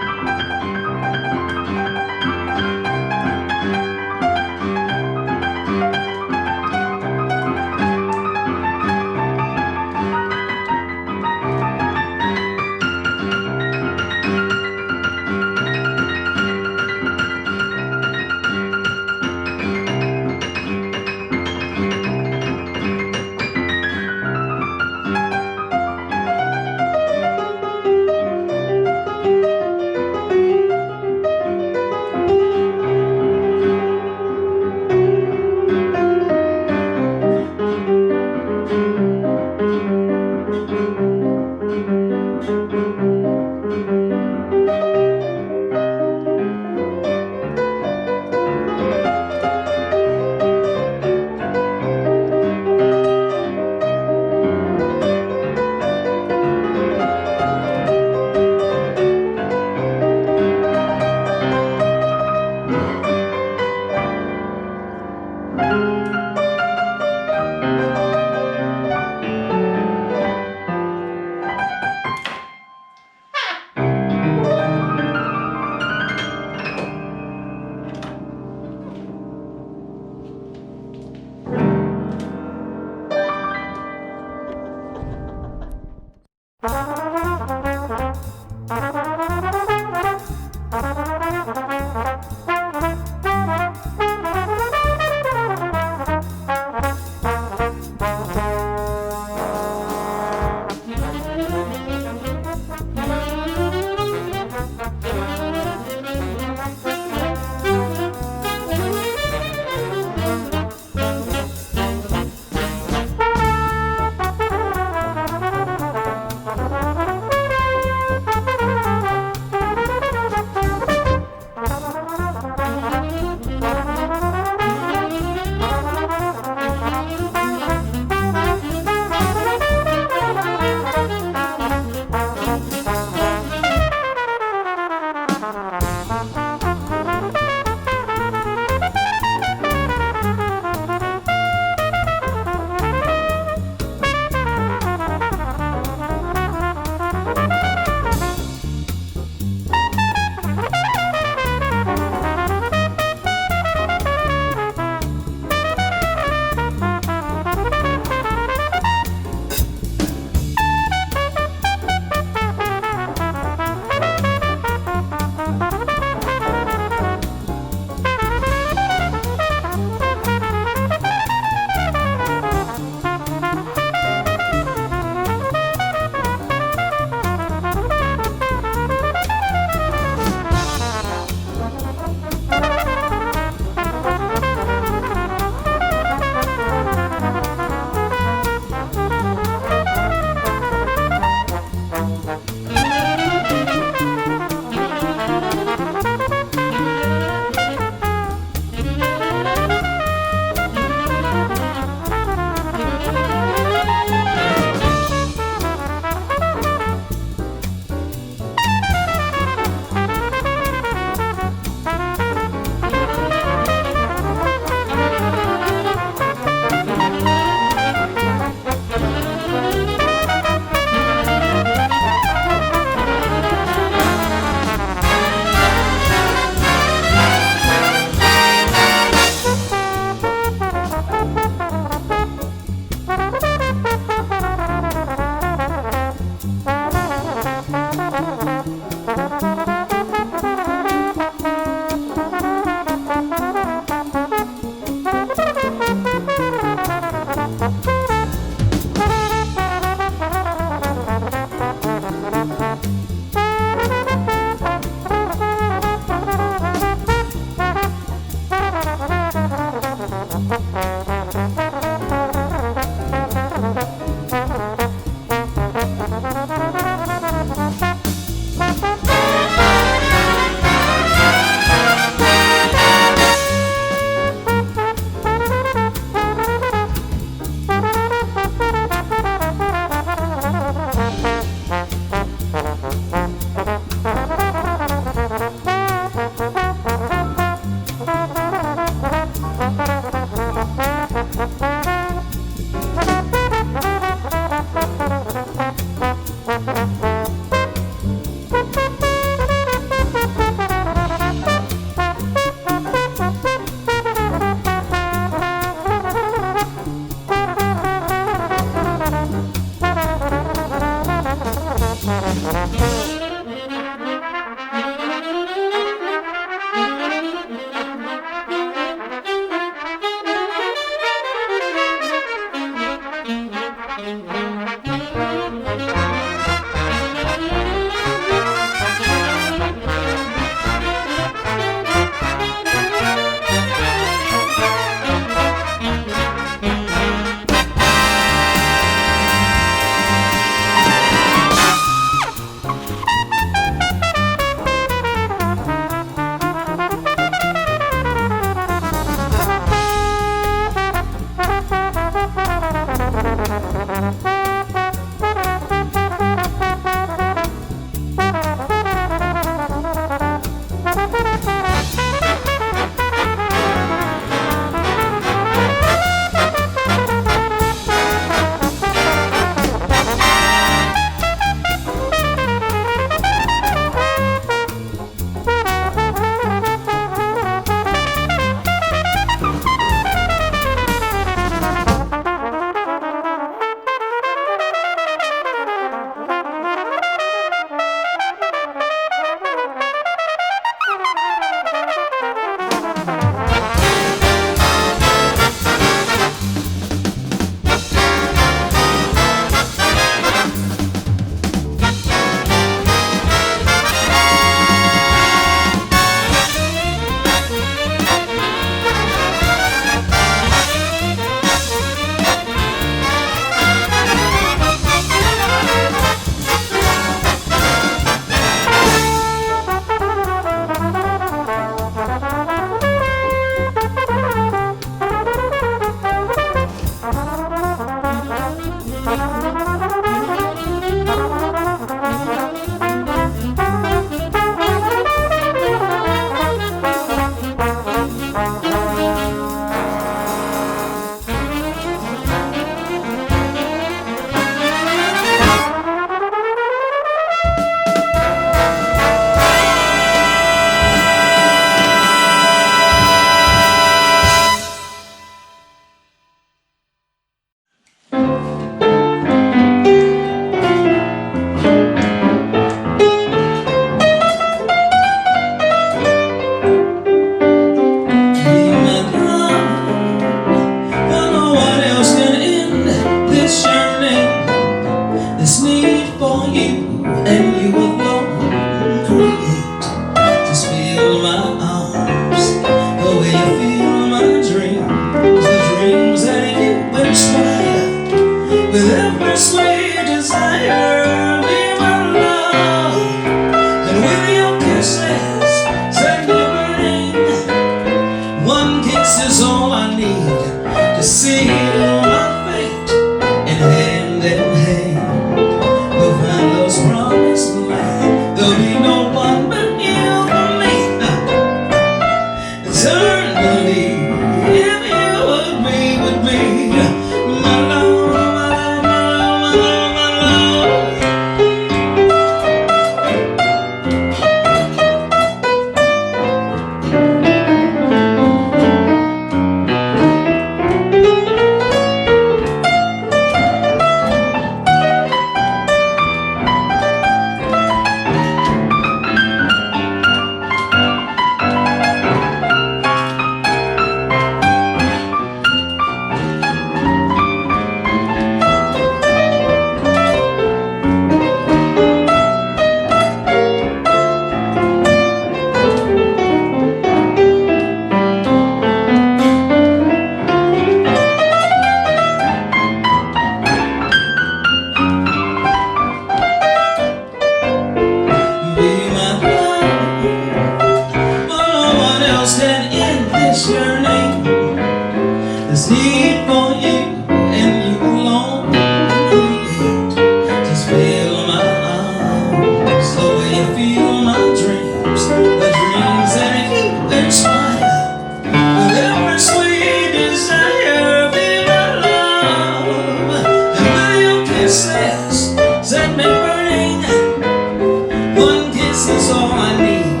is all I need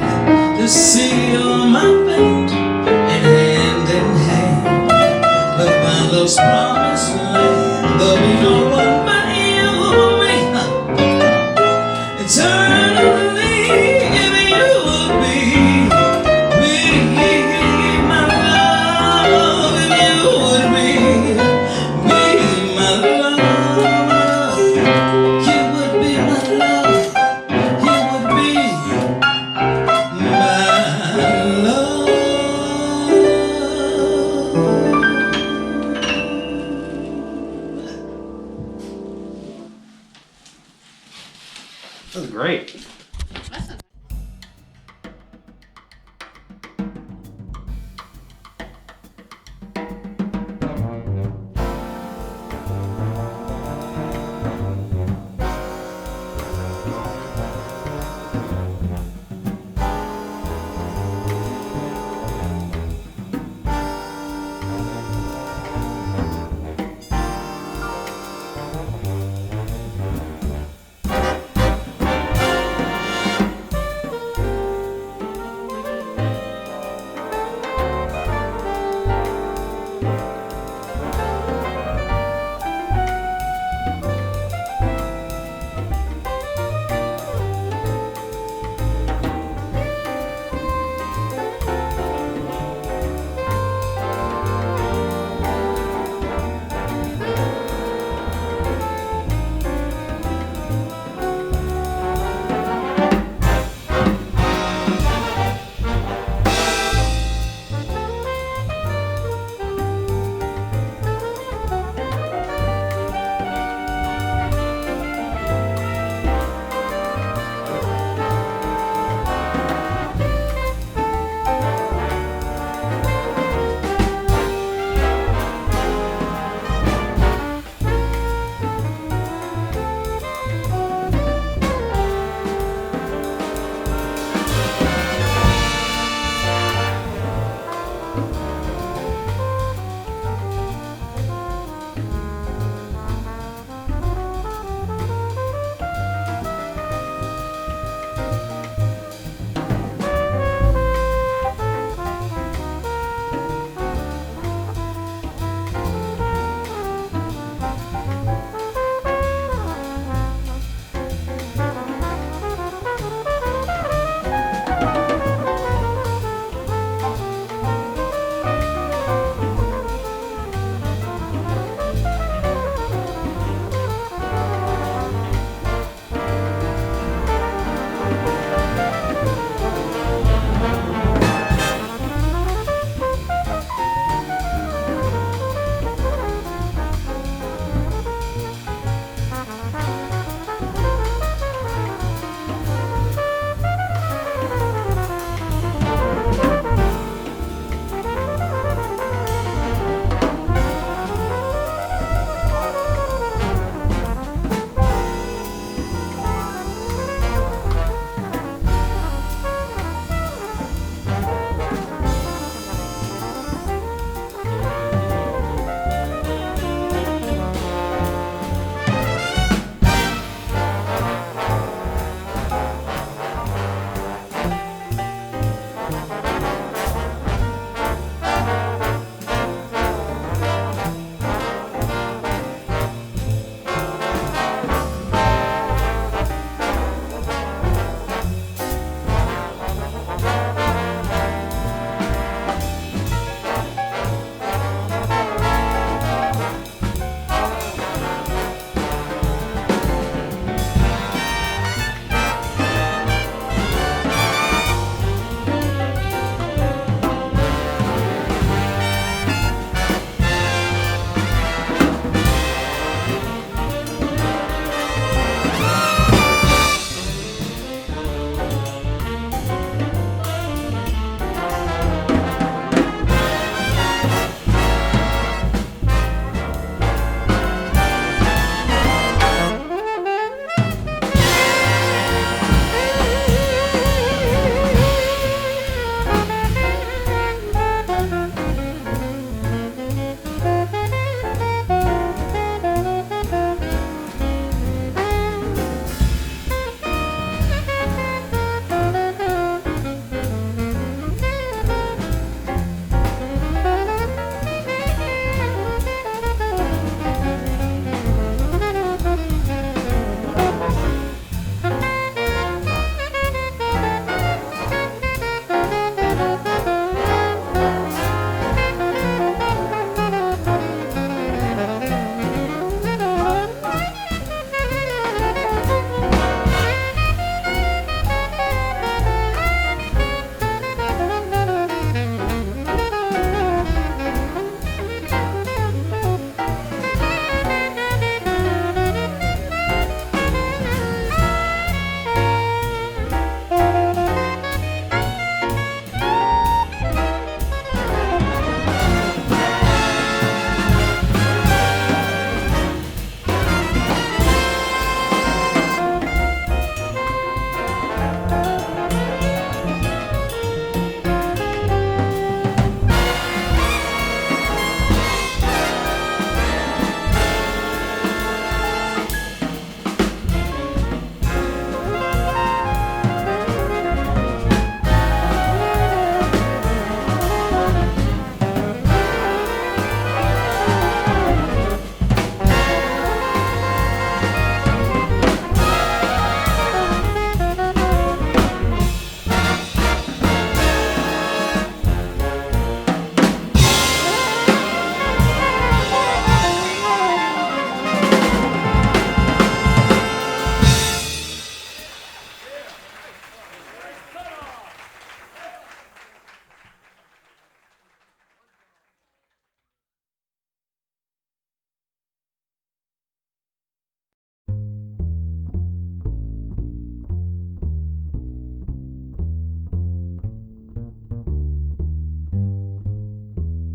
to seal my fate, and hand in hand, we'll find love's promised land. There'll be no one but you and me, eternally, if you would be my love, if you would be my love, you would be my love, you would be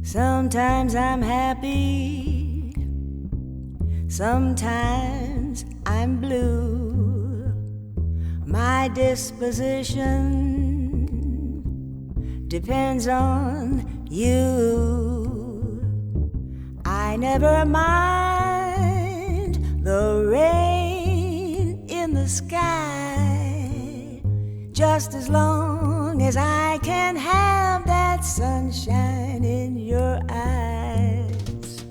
Sometimes I'm happy, sometimes I'm blue. My disposition depends on you. I never mind the rain in the sky, just as long as I can have that sunshine in your eyes.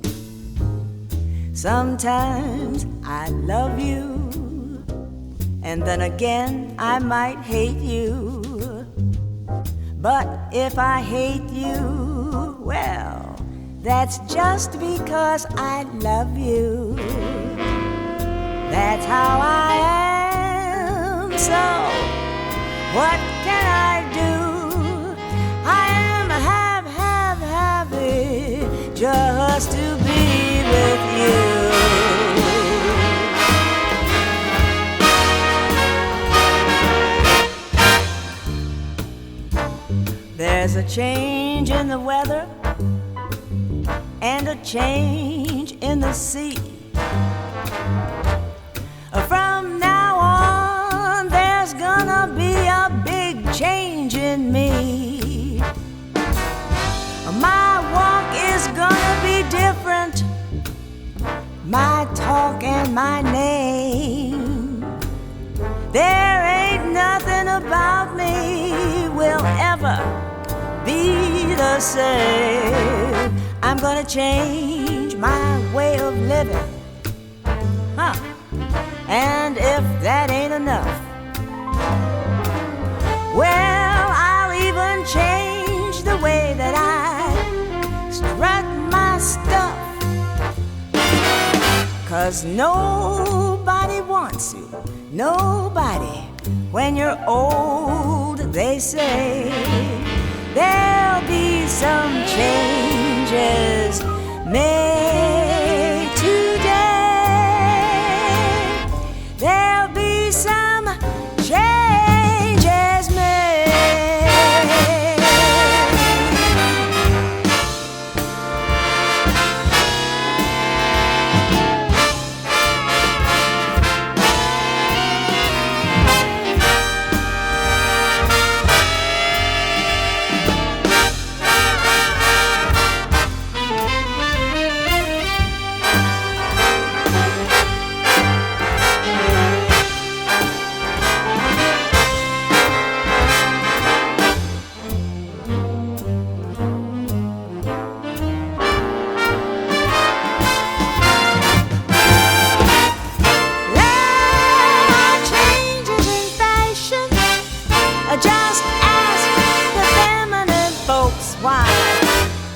Sometimes I love you, and then again I might hate you. But if I hate you, well, that's just because I love you. That's how I am. So what can I do? I am happy just to be with you. There's a change in the weather and a change in the sea. From now on, there's gonna be a big change in me. My walk is gonna be different, my talk and my name. There ain't nothing about me will ever be the same. I'm gonna change my way of living, and if that ain't enough, well, I'll even change the way that I strut my stuff. 'Cause nobody wants you, nobody. When you're old, they say there'll be some changes made today. There'll be some changes made. Just ask the feminine folks why.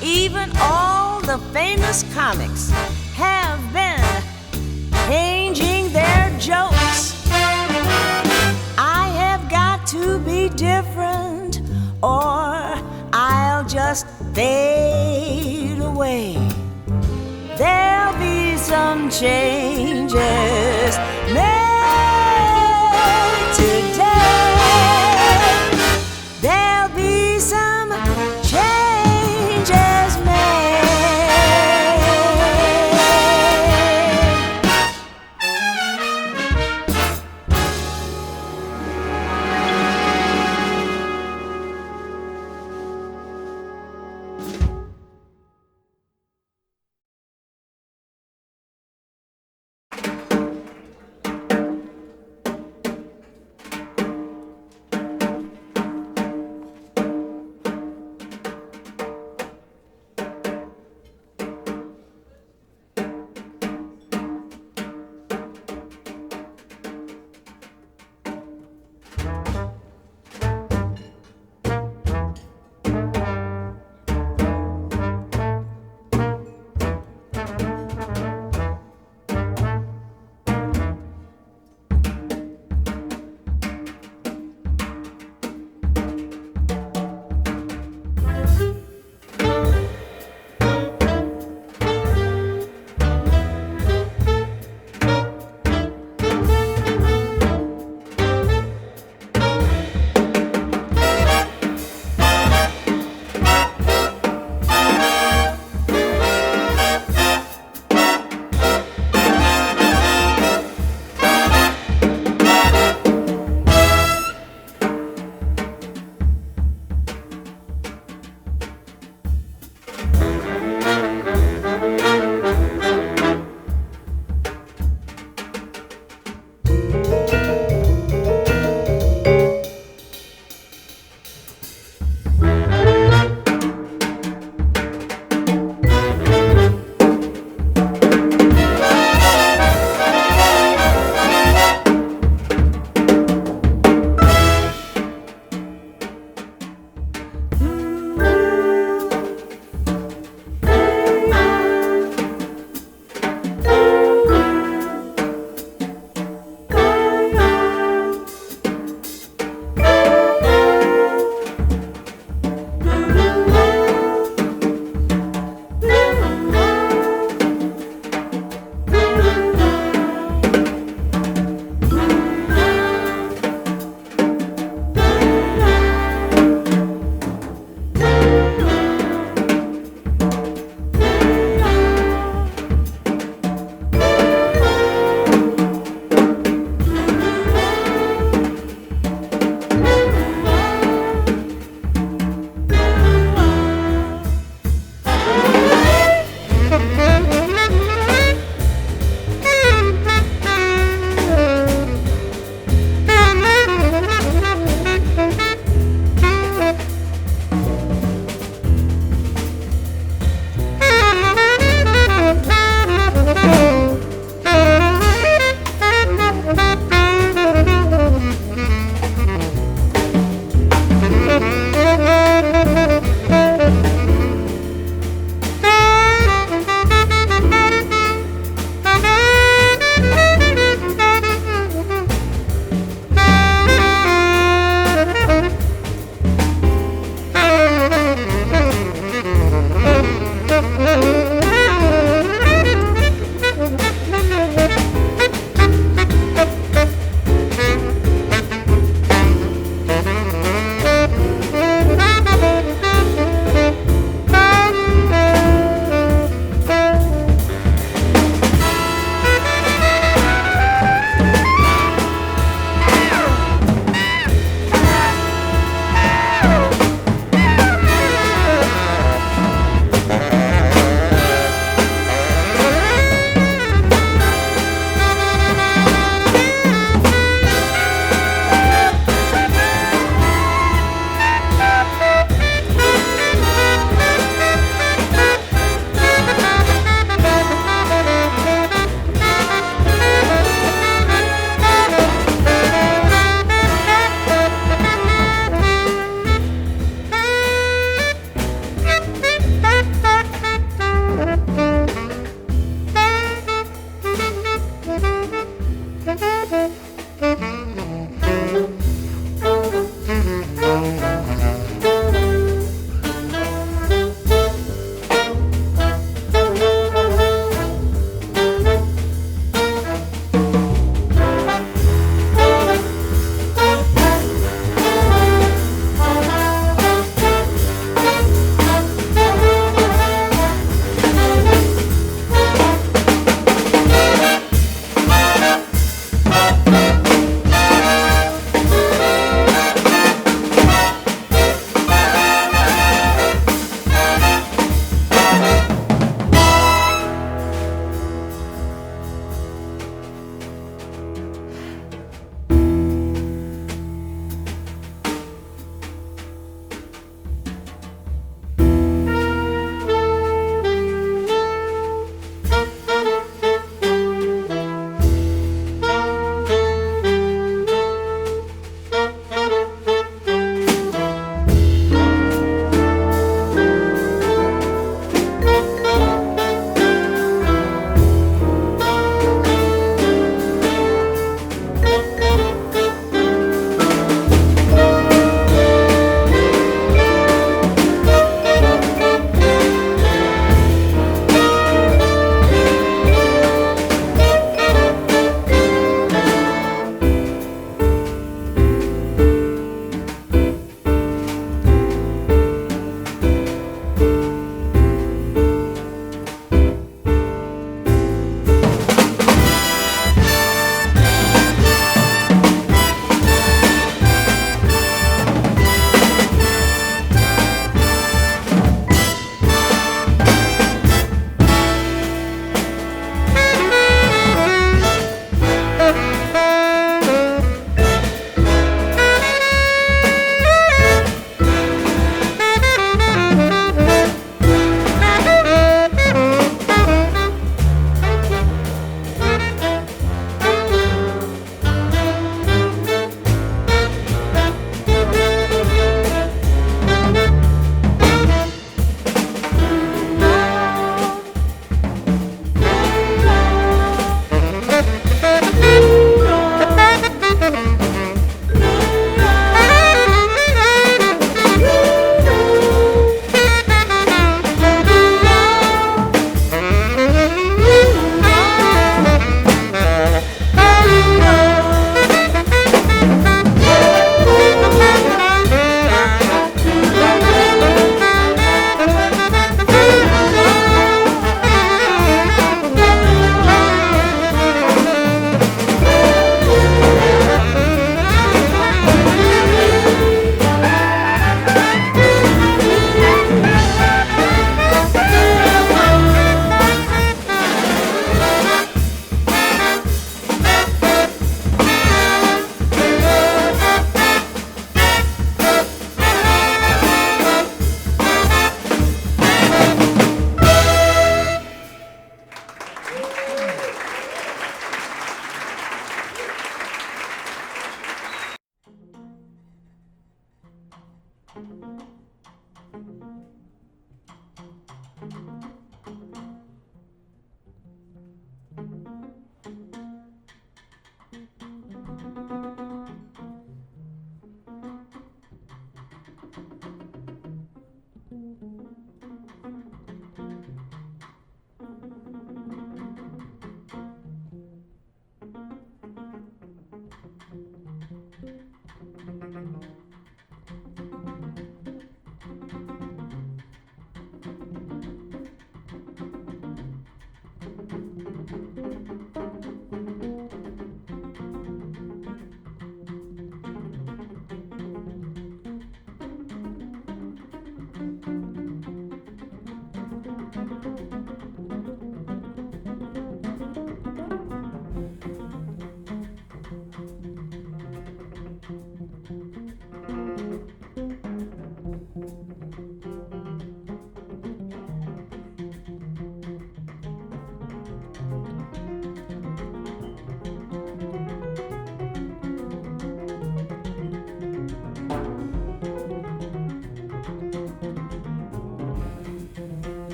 Even all the famous comics have been changing their jokes. I have got to be different, or I'll just fade away. There'll be some changes made today. There'll be some changes made.